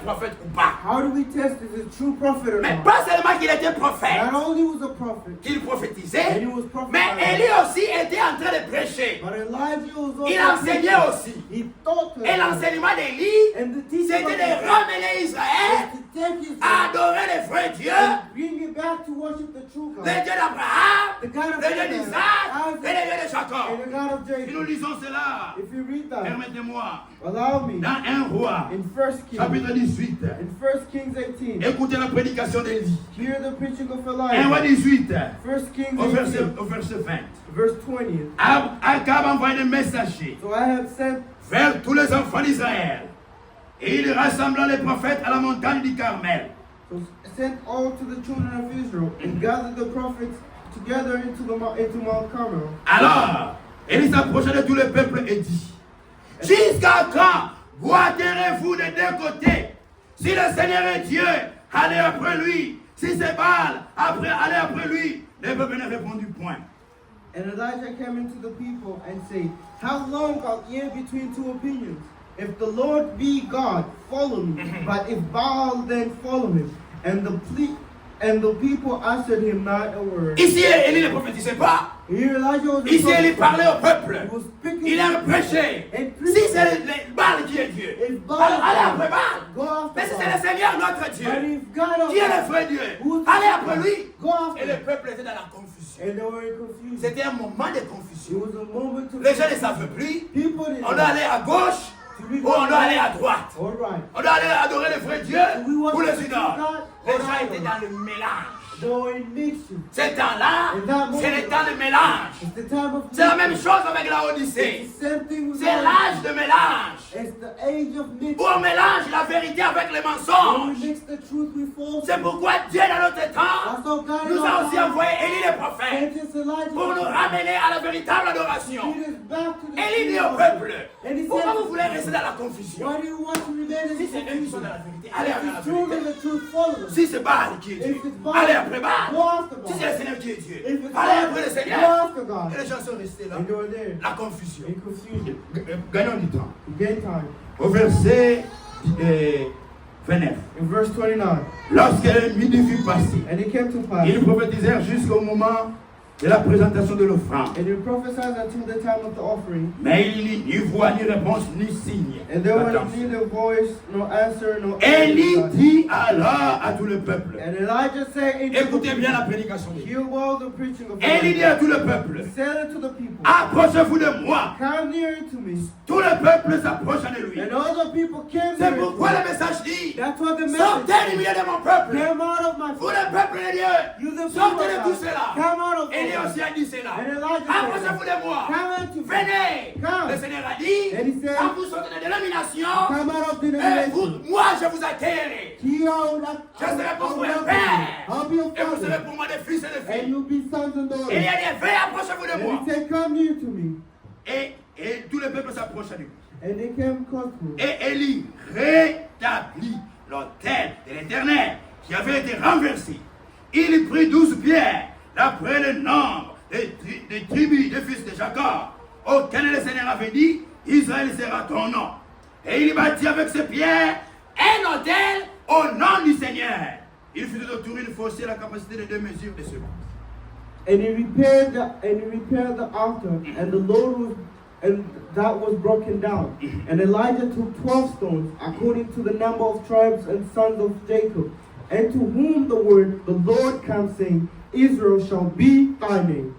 prophète ou pas? How do we test if it's a true prophet or Mais not? pas seulement qu'il était prophète, Not only was a prophet, qu'il and prophétisait, he was mais prophesying, Élie aussi était en train de prêcher. but Elijah was also Il enseignait aussi. He taught Et us. l'enseignement d'Élie, And the teaching c'était of de the ramener Israël is to take his à adorer le vrai Dieu, and bring it back to worship the true le God, Dieu d'Abraham, the God le of Dieu Abraham, d'Isaac et Isaac, le Dieu de Jacob. and the God of Si nous Jacob. lisons cela, If you read that, permettez-moi, allow me, dans 1 roi, in 1 Kings, chapitre 18, in 1 Kings 18, écoutez la prédication d'Élie. hear the preaching of 1 roi Elijah. 18, 1 Kings au 18, verset 20. verse 20. Akab envoie des messagers So I have sent vers tous les enfants d'Israël. Et il rassembla les prophètes à la montagne du Carmel. So sent all to the children of Israel and gathered the prophets together into Mount Carmel. Alors, Élie s'approcha de tout le peuple et dit, jusqu'à quand boiterez-vous des deux côtés? Si le Seigneur est Dieu, allez après lui. Si c'est Baal, allez après lui. Le peuple ne répondit point. And Elijah came into the people and said, how long out ye between two opinions? If the Lord be God, follow me. But if Baal, then follow him. And the people answered him not a word. Ici, Élie ne prophétisait pas. Here Elijah was a Ici, Élie prophet. parlait au peuple. He was speaking Il a to the prêché. people. Si c'est le Baal qui est Dieu, If Baal allez is après God, Baal. go after Mais si c'est Baal. le Seigneur notre Dieu, But if God qui est le of vrai Dieu, Who's allez God? après lui. Go after Et le him. peuple était dans la confusion. And they were in confusion. C'était un moment de It confusion. was a moment to Les gens ne savent plus. people didn't On doit aller à gauche ou on doit aller à droite. All right. On doit aller adorer le vrai Dieu ou le Seigneur. Les gens étaient dans le mélange. They were in mixture. Ce temps-là, c'est le temps de mélange. It's the time of C'est la même chose avec la Odyssée. It's the same thing with C'est l'âge de mélange. It's the age of Où mixture. on mélange la vérité avec les When mensonges. we mix the truth with falsehood. C'est pourquoi Dieu dans notre temps That's how God nous a aussi envoyé Élie le prophète sent Elijah pour nous ramener à la véritable adoration. lead us back to the Élie dit au truth. peuple, And he pourquoi said, vous voulez rester dans la confusion? why do you want to remain in Si c'est eux qui sont confusion? dans la vérité, allez If vers la it's true vérité. and the truth follows. Si c'est Baal qui est Dieu, If it's Baal, allez après go Baal. after Si c'est Baal. le Seigneur qui est Dieu, If it's allez God, après le go Seigneur. after God. Et les gens sont restés là. And they were there La confusion. in confusion. Gagnons du temps. Gain time. Au verset 29. In verse 29. Lorsque midi fut passé, And it came to pass. ils prophétisèrent jusqu'au moment de la présentation de l'offrande. And he prophesied until the time of the offering. Mais il n'y ni voix, ni réponse, ni signe. And there was Attention. neither voice, no answer, no Élie answer. dit alors à tout le peuple. And Elijah said into Écoutez the bien la people, prédication d'Élie. hear well the preaching of Élie dit Elijah. à tout le peuple, He said unto the people, approchez-vous de moi. come near to me. Tout le peuple s'approche de lui. And all the people came C'est near pourquoi to le me. message dit, That's what the sortez du message milieu de mon peuple. came out of my Vous le peuple de Dieu, You the people sortez de of tout God. cela. Come out of Élie all. aussi a dit cela. And Elijah Approchez-vous de moi. Come unto me. Venez. Come. Le Seigneur a dit, And he said, quand vous sortez de dénomination, Come out of et denomination. moi je vous accueillerai. Here I will not- Je serai pour vous I will un not père. be. I'll be your Et vous serez father. pour moi des fils et des And filles. you'll be sons and daughters. Et il a dit, venez, approchez-vous de moi. And he said, come near to me. Et tout le peuple s'approche de lui. And they came close to him. Et Élie rétablit l'autel de l'Éternel qui avait été renversé. Il prit 12 pierres, d'après le nombre des tribus des fils de Jacob, auquel le Seigneur avait dit, Israël sera ton nom. Et il bâtit avec ces pierres un autel au nom du Seigneur. Il fit autour une fossé à la capacité de 2 mesures de ce monde. And he repaired the altar, and the Lord was, and that was broken down. And Elijah took 12 stones, according to the number of tribes and sons of Jacob, and to whom the word the Lord came, saying, Israel shall be thy name.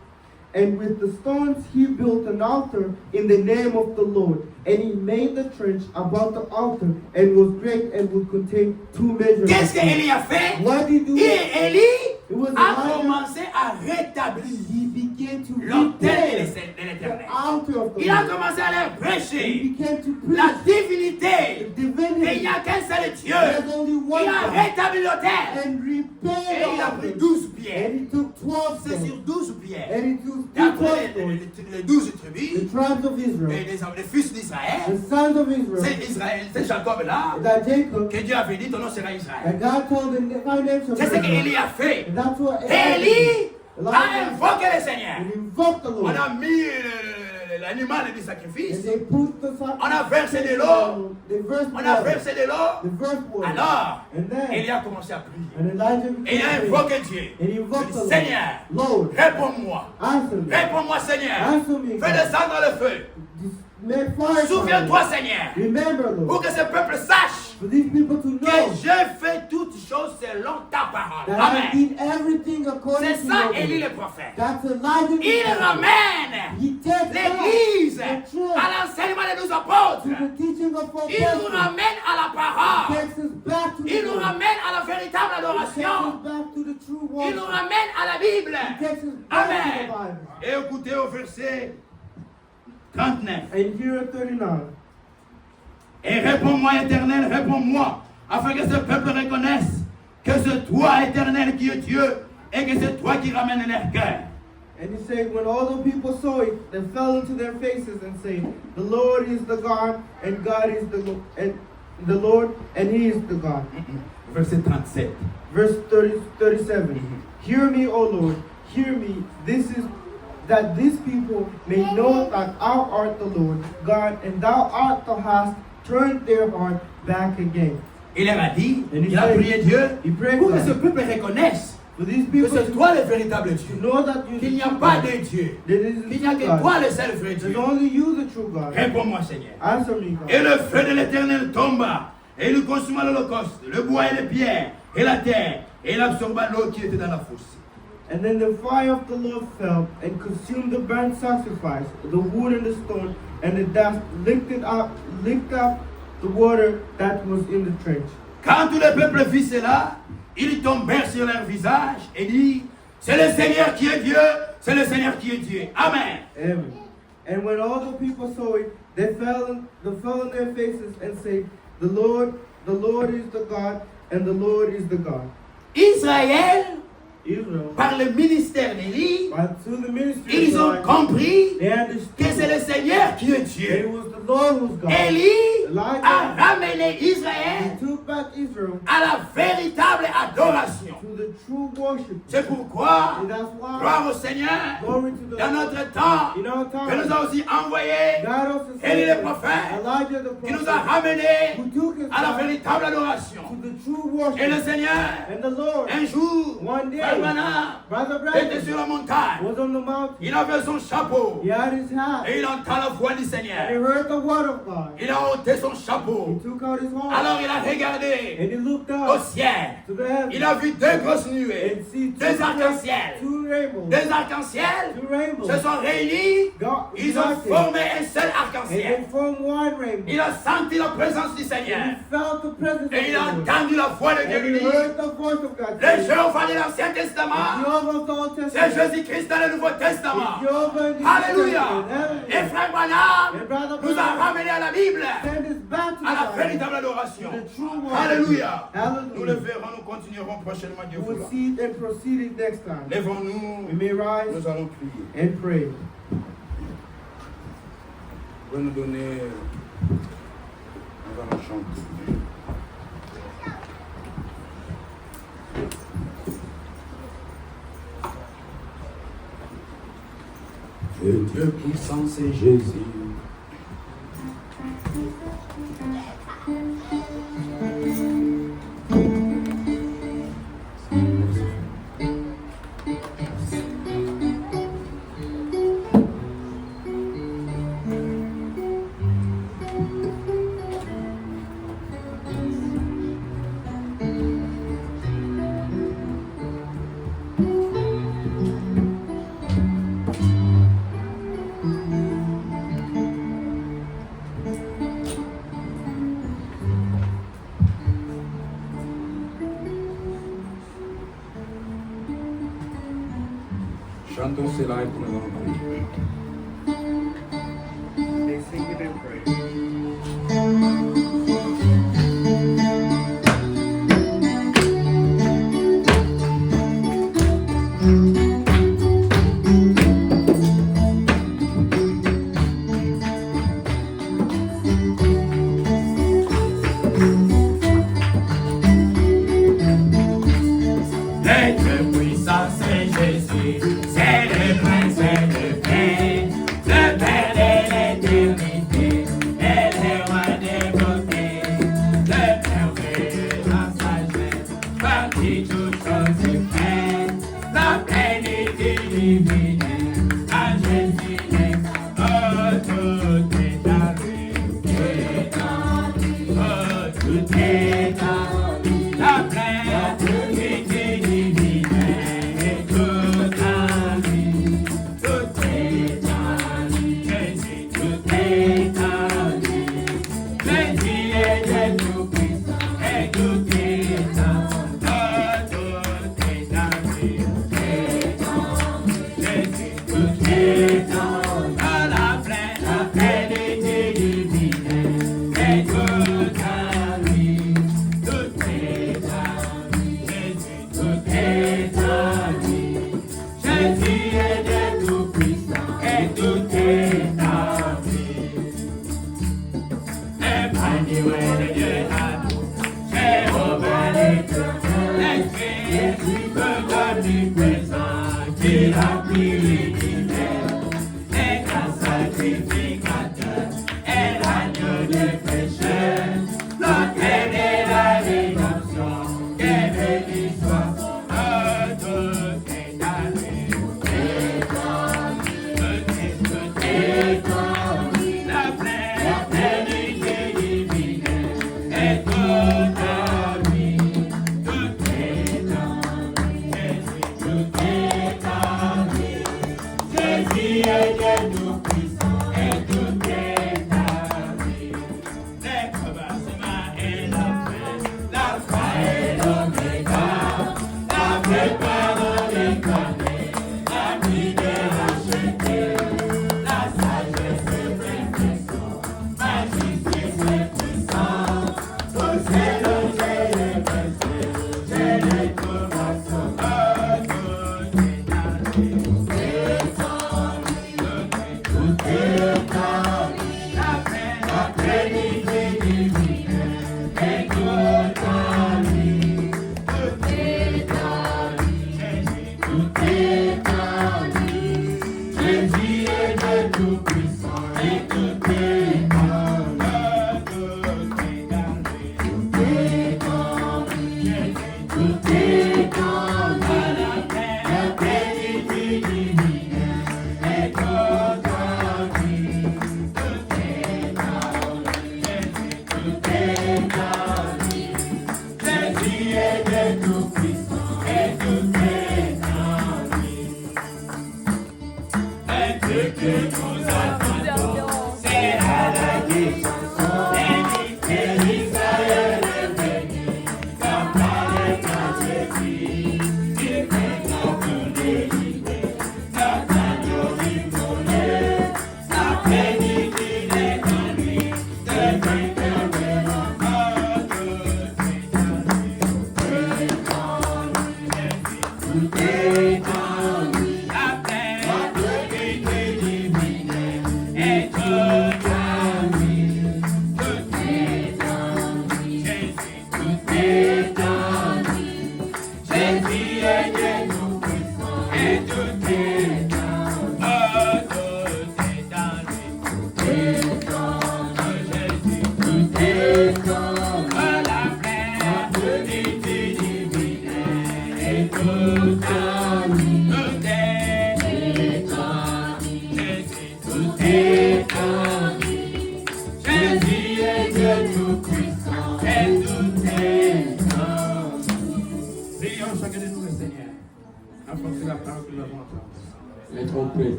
And with the stones he built an altar in the name of the Lord. And he made the trench about the altar, and was great, and would contain 2 measures. Qu'est-ce qu'Élie a fait? What did he do? Et Élie It was a Elijah. commencé à rétablir. He began began to l'autel repair de the l'Éternel. altar of the Il a Lord. commencé à leur He prêcher began to la preach divinité. the Et il divinity. n'y a qu'un seul Dieu. There's only one Il a God. rétabli l'autel. And repaired Et il a the pris altar. 12 And pierres. he took 12 C'est sur stones. 12 pierres. And he took Et après 12 stones. les 12 The tribus tribes of et Israel, les fils d'Israël. the sons of Israel, C'est Israël, c'est Jacob là. that Jacob, Que Dieu avait dit, ton nom sera that Israël. God told them that my name shall C'est ce be Israel. qu'Élie a fait. And that's what Élie a Elijah invoqué le Seigneur. and invoked the On Lord. a mis l'animal du And sacrifice. they put the On a versé de l'eau. the verse On a versé de l'eau. the verse water. Alors, And then Élie a commencé à prier. and Elijah Et il a became invoqué Dieu. and he Il invoked dit, the Seigneur, Lord. réponds-moi. Answer me. Réponds-moi, Seigneur. Answer me. Fais descendre le feu. Make fire. Souviens-toi, Seigneur, Remember, pour Lord, que ce peuple sache for these people to que know j'ai fait toutes choses selon ta parole. that I Amen. did everything according C'est to ça, your Élie will. le prophète. That's Elijah. Il ramène He takes l'Église back the church à l'enseignement des 12 to apôtres. the teaching of our Il nous apostles. ramène à la parole. Takes us back to the Il nous word. ramène à la véritable Takes adoration. us back to the true Il nous worship. ramène à la Bible. Takes us back to the Amen. Bible. Et écoutez au verset 39. And here at 39. Et réponds-moi, Éternel, réponds-moi, afin que ce peuple reconnaisse que c'est toi, Éternel, qui es Dieu, et que c'est toi qui ramènes leur cœur. And he said, when all the people saw it, they fell into their faces and said, the Lord is the God, and God is the Lord, and He is the God. Verset 37. Verse 37. Hear me, O Lord, hear me. This is that these people may know that thou art the Lord God, and thou art the hast turned their heart back again. Il leur a dit, And he il a said- prié Dieu He prayed pour que ce God peuple reconnaisse for these que people c'est to toi le véritable Dieu. know that you Qu'il n'y a pas de Dieu. Qu'il n'y a que toi le seul vrai There's Dieu. only you, the true God. Réponds-moi, Seigneur. Answer me, God. Et le feu de l'Éternel tomba, et il consuma l'holocauste, le bois et les pierres, et la terre, et il absorba l'eau qui était dans la fosse. And then the fire of the Lord fell and consumed the burnt sacrifice, the wood and the stone, and the dust licked up the water that was in the trench. Quand tout le peuple vit cela, ils tombèrent sur leur visage et dit, c'est le Seigneur qui est Dieu, c'est le Seigneur qui est Dieu. Amen. Amen. And when all the people saw it, they fell on their faces and said, the Lord is the God, and the Lord is the God. Israël, Israel, par le ministère d'Élie, but through the ministry ils of ont God, compris they que c'est understood le Seigneur qui est that it Dieu. was the Lord who's God. Élie Elijah a ramené Israël He took back Israel à la véritable adoration. to the true worship. C'est pourquoi, And that's why, gloire au Seigneur, glory to the dans notre temps, in our que nous time, a aussi envoyé, God also Élie sent le prophète, Elijah the qui nous a prophet, ramenés who took us à la back véritable adoration. to the true Et le worship. Seigneur, And the Lord, un jour, one day, Frère Branham Brother était Branham sur la montagne. was on the mountain. Il avait son chapeau. He had his hat. Et il entend la voix du And he Seigneur. heard the word of God. Il a ôté son He chapeau. took out his horn. Alors il a regardé And he looked au up ciel. to the heavens. Il a vu deux grosses nuées. And see Deux arcs-en-ciel. two rainbows. Deux arcs-en-ciel Two rainbows. se sont réunis. God, Ils ont united. formé un seul And arc-en-ciel. they formed one rainbow. Il a senti la présence du And Seigneur. he felt the presence Et il a of the Lord. entendu la voix de Dieu And lui he dire, heard the voice of God. le saying, Jéhovah de l'Ancien Testament, Jehovah of the Old c'est Testament. Jésus-Christ dans le Nouveau Testament. Jehovah in the New Alléluia. Testament. Et Frère Branham And Brother nous a Branham ramenés à la Bible, send us back to à la the Bible. véritable adoration. To the true worship. Alléluia. Nous le Hallelujah. verrons, nous continuerons prochainement, Dieu We'll voulant. see it and proceed it next time. Lèvons-nous, We may rise nous allons prier. and pray. Vous nous donner, nous allons chanter. Dieu puissant, c'est Jésus. Chantons cela et nous allons prier. They sing it and pray. Notre puissance c'est Jésus, c'est le prince de paix, le Père de l'éternité, et le roi des beautés, le merveilleux en sagesse, par qui toutes choses faites, la plénitude divine, à Jésus est, oh tout est à lui, oh tout est à lui, la plénitude divine.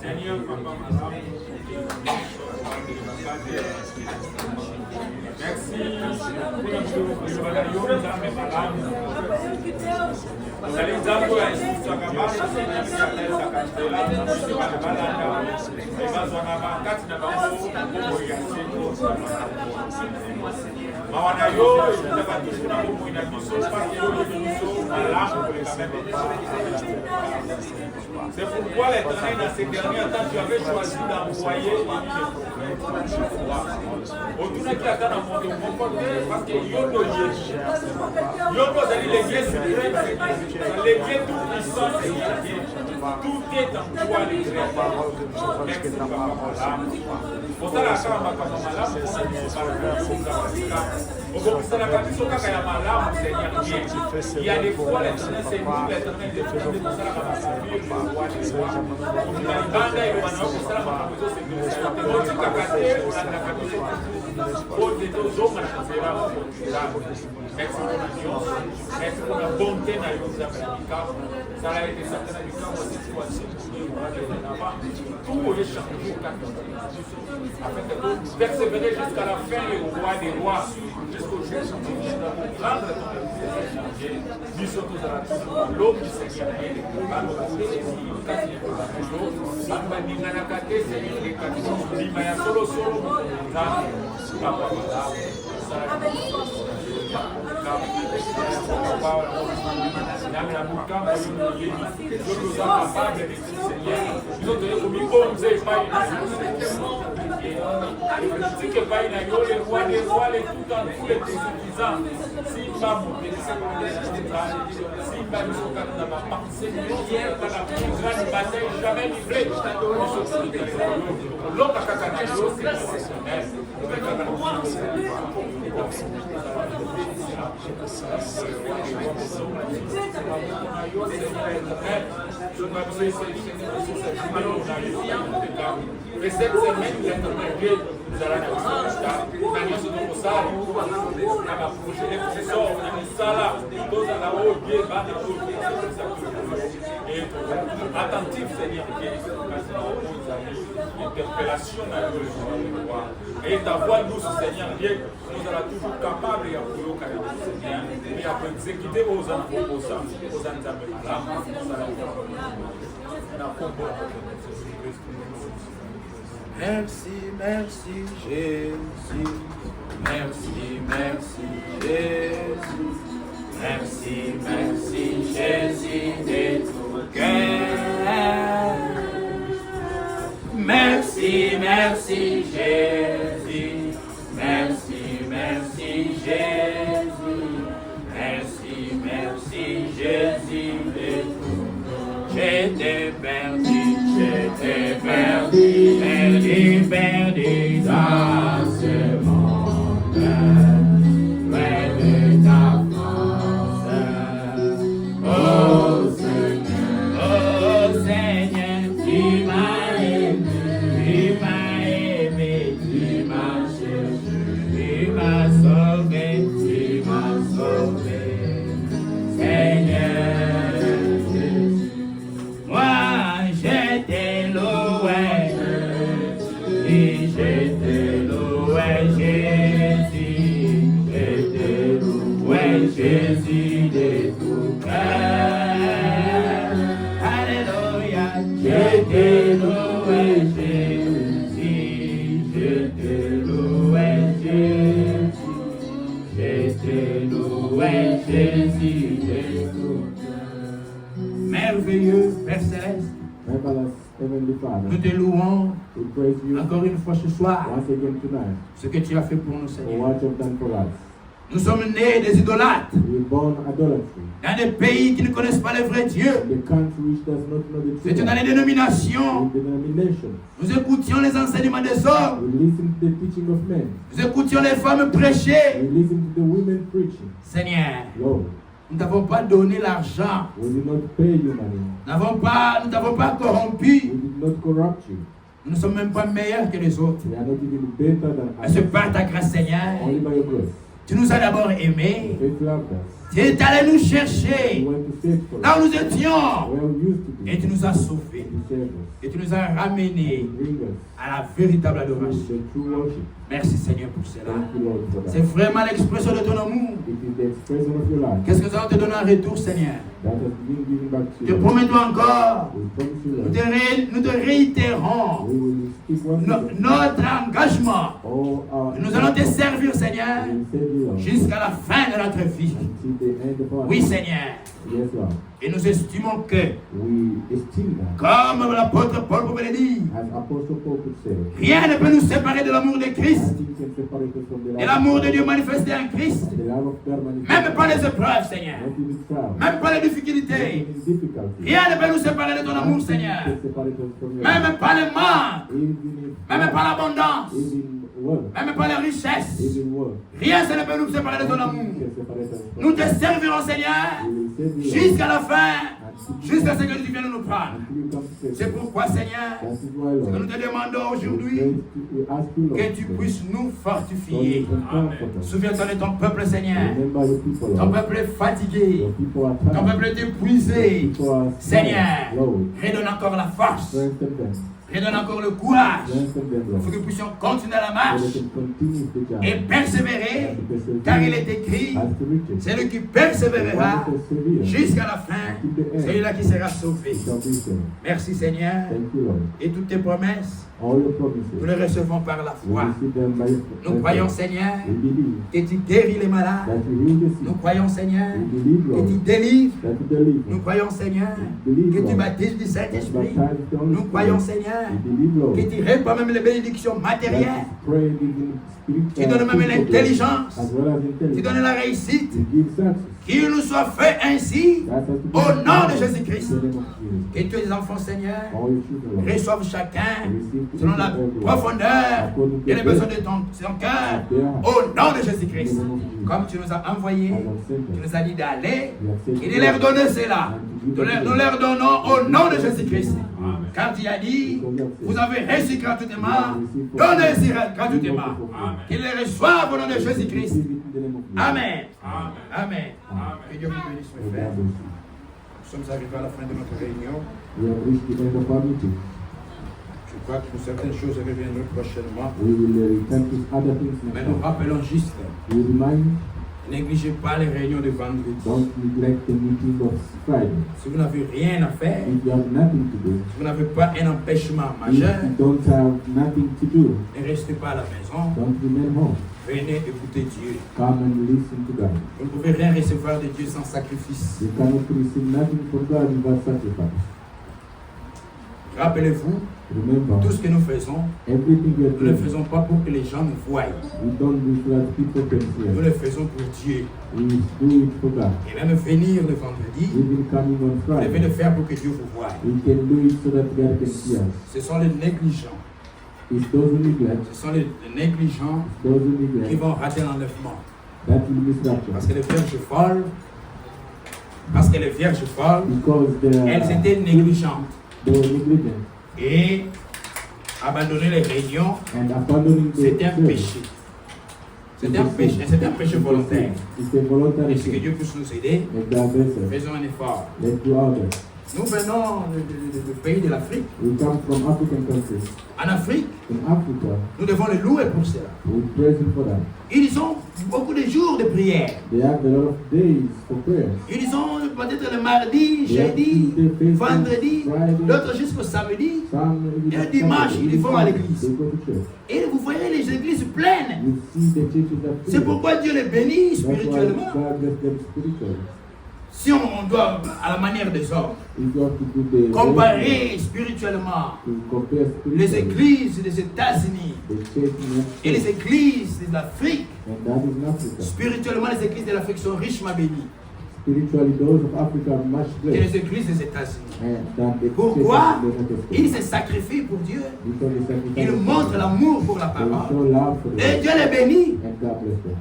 Seigneur, Papa, merci pour le jour où nous allons nous amener malades. Nous allons nous appeler à C'est pourquoi l'Éternel, dans ces derniers temps, tu avais choisi d'envoyer les prophètes. Autour qui a dans mon côté, parce que Yodo c'est l'église suprême, l'église tout puissant, tout est en toi, les créateurs. Merci, papa. Pour ça, la chambre, il y a des fois, l'Éternel, c'est nous, l'Éternel, merci pour la bonté dans les ça a été certainement tout est changé afin de persévérer jusqu'à la fin le roi des rois jusqu'au jour rendre nous sommes l'homme du Seigneur et cette semaine, nous allons attentif, Seigneur, interpellation et ta voix nous, Seigneur, nous allons toujours capables de exécuter vos enfants, vos Merci, merci Jésus. Merci, merci Jésus. Merci, merci Jésus de tout cœur. Merci, merci Jésus. Merci, merci Jésus. Merci, merci Jésus de tout cœur. J'étais perdu dans ce monde, loin de ta France. Oh Seigneur, tu m'as aimé, tu m'as cherché, tu m'as sauvé, Seigneur Jésus. Moi, je t'ai loué, et je t'ai loué, Jésus, je t'ai loué, Jésus de tout cœur. Alléluia, je t'ai loué, Jésus, je t'ai loué, Jésus, je t'ai loué, Jésus de tout cœur. Merveilleux Père Céleste, nous te louons encore une fois ce soir ce que tu as fait pour nous, Seigneur. Nous sommes nés des idolâtres dans des pays qui ne connaissent pas le vrai Dieu. Nous étions dans les dénominations. Nous écoutions les enseignements des hommes. Nous écoutions les femmes prêcher. Seigneur, nous n'avons pas donné l'argent. Nous n'avons pas corrompu. Nous ne sommes même pas meilleurs que les autres. Mais c'est par ta grâce, Seigneur. Tu nous as d'abord aimés. Tu es allé nous You chercher went to save for là us. où nous étions. Where we used to be. Et tu nous as sauvés. You saved us. Et tu nous as ramenés You bring us à la véritable to adoration. the true worship. Merci Seigneur pour cela. Thank you, Lord, for C'est that. vraiment l'expression de ton amour. It is the expression of your life Qu'est-ce que nous allons te donner en retour, Seigneur? that has been given back to Te you. promettons encore, We promise you, nous Lord, te réitérons we will speak once again. notre engagement. All our Nous allons te servir, Seigneur, We will save you, Lord, jusqu'à la fin de notre vie. until the end of our Oui, life. Seigneur. Yes, Lord. Et nous estimons que, We esteem that. comme l'apôtre Paul pouvait le dire, As Apostle Paul could say, rien ne peut nous séparer de l'amour de Christ, nothing can separate us from the de love l'amour of de God. Dieu manifesté en Christ, The love of God manifested. même pas les épreuves, Seigneur, Not even trials. même pas les Not difficultés. even difficulties. Rien ne peut nous séparer de ton amour, Nothing Seigneur. can separate us from your Même love. pas les manques, même pas l'abondance, Even wealth. même pas les richesses. Even wealth. Rien ça ne peut nous séparer de ton amour. Nothing can separate us from Nous te God. servirons, Seigneur, We will save you, Lord, jusqu'à la fin, until jusqu'à ce que tu viennes nous prendre. you come to save C'est us. pourquoi, Seigneur, That is why, que nous Lord, te demandons we aujourd'hui ask you, Lord, que tu today, puisses nous so you fortifier. can comfort us. Souviens-toi de ton peuple, Seigneur. Remember your people, Ton Lord. peuple est fatigué. Your people are Ton tired. peuple est épuisé. Your people are Seigneur, tired. Lord, redonne encore la force. strengthen them. Redonne encore le courage. Strengthen them, Il faut Lord, que nous puissions continuer la so marche they can continue the job. et persévérer, car il est écrit, As to reach it. celui qui The persévérera one who perseveres jusqu'à la fin, until the end celui-là qui sera sauvé. shall be saved. Merci Seigneur. Thank you, Lord. Et toutes tes promesses, All your nous les promises, recevons par la we foi. receive them by Nous croyons faith. Seigneur We believe que tu guéris les malades. that you heal the Nous sick. croyons Seigneur We believe, que Lord, tu délivres. that you deliver. Nous croyons Seigneur We believe, que tu Lord, baptises du that you Saint-Esprit. baptize the Holy Nous croyons Spirit. Seigneur We believe, Lord, que tu répands même les bénédictions that matérielles. you pray giving Tu donnes même spiritual l'intelligence. as well as Tu donnes intelligence. la réussite. You give success. Qu'il nous soit fait ainsi That has to be au done nom de in Jésus-Christ. the name of Jesus. Que tous les enfants, Seigneur, All your children, Lord, reçoivent chacun receive selon la profondeur et les besoins de ton cœur au nom de Jésus-Christ. Comme tu nous as envoyés, tu nous as dit d'aller et de leur donner cela. Nous leur donnons au nom de Jésus-Christ. Car tu as dit, vous avez reçu gratuitement, donnez-y gratuitement. Qu'ils les reçoivent au nom de Jésus-Christ. receive it in the name of Jesus. Amen. Amen. Amen. Amen. Que Dieu vous bénisse, mes May frères. God bless you. Nous sommes arrivés à la fin de notre réunion. We have reached the end of our meeting. Je crois que pour certaines choses reviendront prochainement. We will return to other things Mais next nous time. rappelons juste, We remind, négligez pas les réunions de vendredi. don't neglect the meeting of Friday. Si vous n'avez rien à faire, If you have nothing to do, si vous n'avez pas un empêchement if majeur, you don't have nothing to do, ne restez pas à la maison. don't remain home. Venez écouter Dieu. Come and listen to God. Vous ne pouvez rien recevoir de Dieu sans sacrifice. You cannot receive nothing from God without sacrifice. Rappelez-vous, Remember, tout ce que nous faisons, everything we are nous ne le doing, faisons pas pour que les gens nous voient. we don't do it so that people can see Nous us. le faisons pour Dieu. We do it for God. Et même venir le vendredi, Even coming on vous devez le Friday, faire pour que Dieu vous voie. we can do it so that God can see us. Ce sont les négligents. It's those who neglect, Ce sont les négligents those who qui neglect, vont rater l'enlèvement. that will miss rapture. Parce que les vierges folles, parce que les vierges folles, Because elles étaient négligentes. they were negligent Et abandonner les réunions, and abandoning the c'était un church. péché. C'était un péché, c'était un péché volontaire. It's a voluntary Et ce que thing. Dieu puisse nous aider, And God bless us. faisons un effort. Let's do our best. Nous venons du pays de l'Afrique. We come from African countries. En Afrique, In Africa, nous devons le louer pour cela. we praise Him for that. Ils ont beaucoup de jours de prière. They have a lot of days for prayer. Ils ont peut-être le mardi, They have jeudi, Tuesday, Thursday, vendredi, Friday. d'autres jusqu'au samedi. Some even Et le dimanche, Saturday, ils vont à l'église. They go to church. Et vous voyez les églises pleines. You see the churches are C'est full. pourquoi Dieu les bénit That's why spirituellement. God bless them spiritually. Si on doit, à la manière des hommes, If you have to do the comparer spirituellement to compare les spiritually, églises des États-Unis the church in et les Africa, églises de l'Afrique, and that is in Africa. spirituellement, les églises de l'Afrique sont richement bénies Spiritually, those of Africa are much que blessed les églises des États-Unis. than the Pourquoi? churches in the United Ils States. se sacrifient pour Dieu. Because they sacrifice. Ils montrent l'amour pour la They parole. show love for the Et Lord. Dieu les bénit. And God bless them.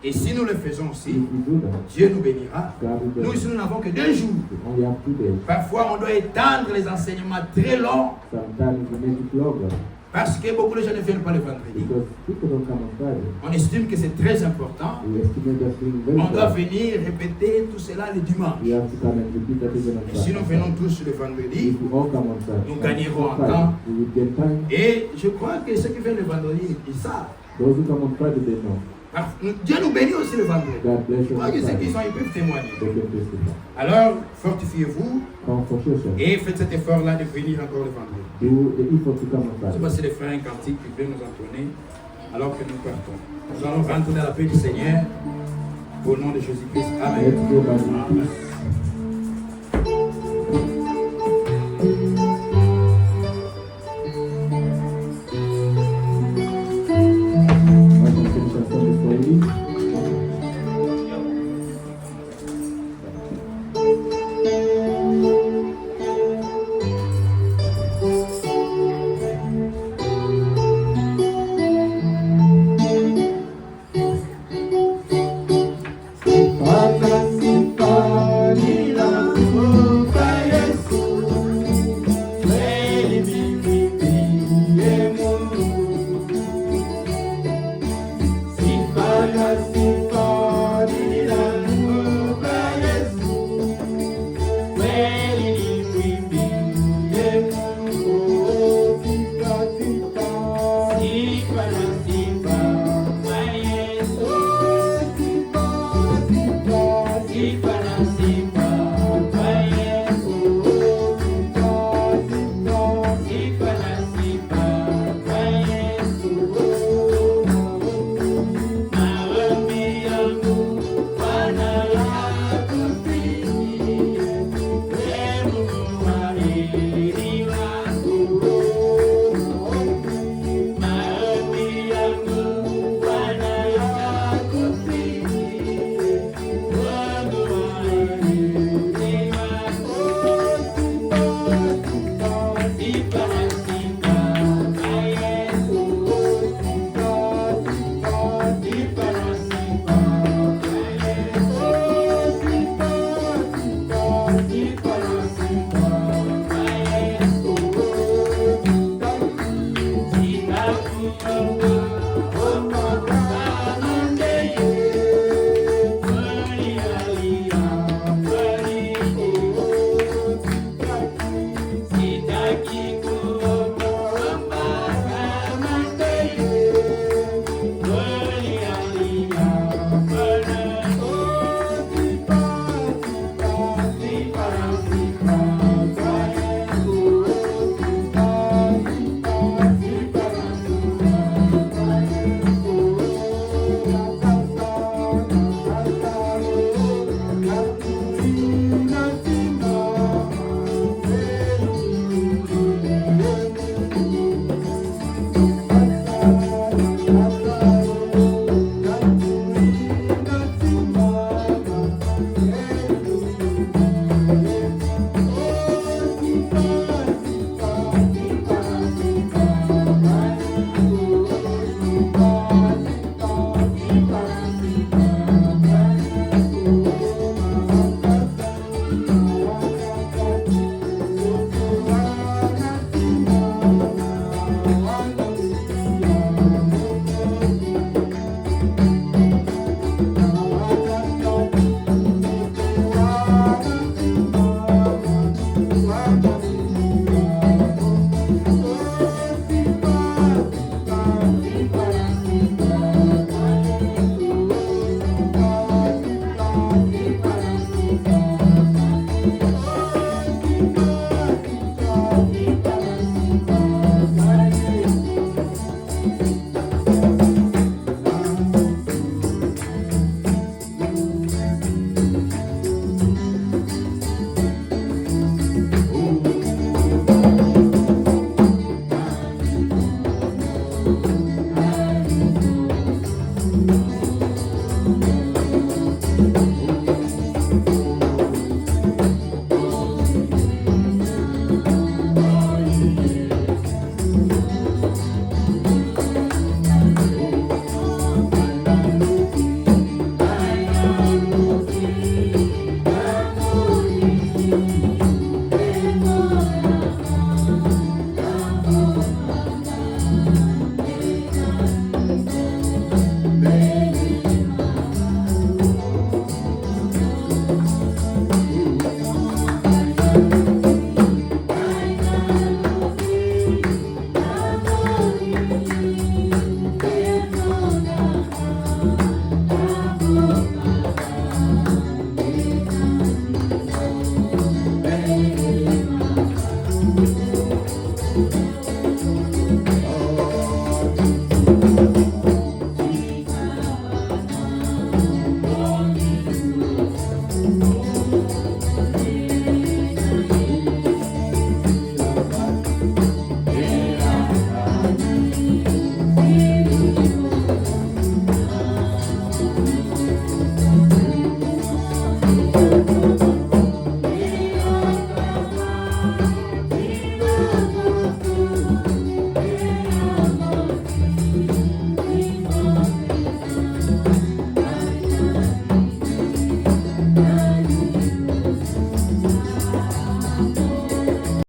Et si nous le faisons If aussi, we do that, Dieu nous bénira. God will Nous bless ici, them. nous n'avons que 2 jours. We only have 2 days. Parfois, on doit étendre les enseignements très longs Sometimes we make it longer Parce que beaucoup de gens ne viennent pas le vendredi. Because people don't come on Friday. On estime que c'est très important. We estimate that being very On doit important. venir répéter tout cela le dimanche. We have to come and repeat that even on Et si nous Friday. venons tous le vendredi, If we all come on Friday, nous gagnerons en Friday, temps. we will get time. Et je crois que ceux qui viennent le vendredi, ils savent. Those who come on Friday, they know. Dieu nous bénit aussi le vendredi. God bless you Moi, on je sais qu'ils Friday. ils peuvent témoigner. They can testify. Alors, fortifiez-vous Comfort yourself. et faites cet effort-là de venir encore le vendredi. Do the effort to come on Je sais Friday. pas si les frères un cantique qui peut nous entonner alors que nous partons. Nous allons rentrer dans la paix du Seigneur au nom de Jésus-Christ. Amen. Let's go back in peace.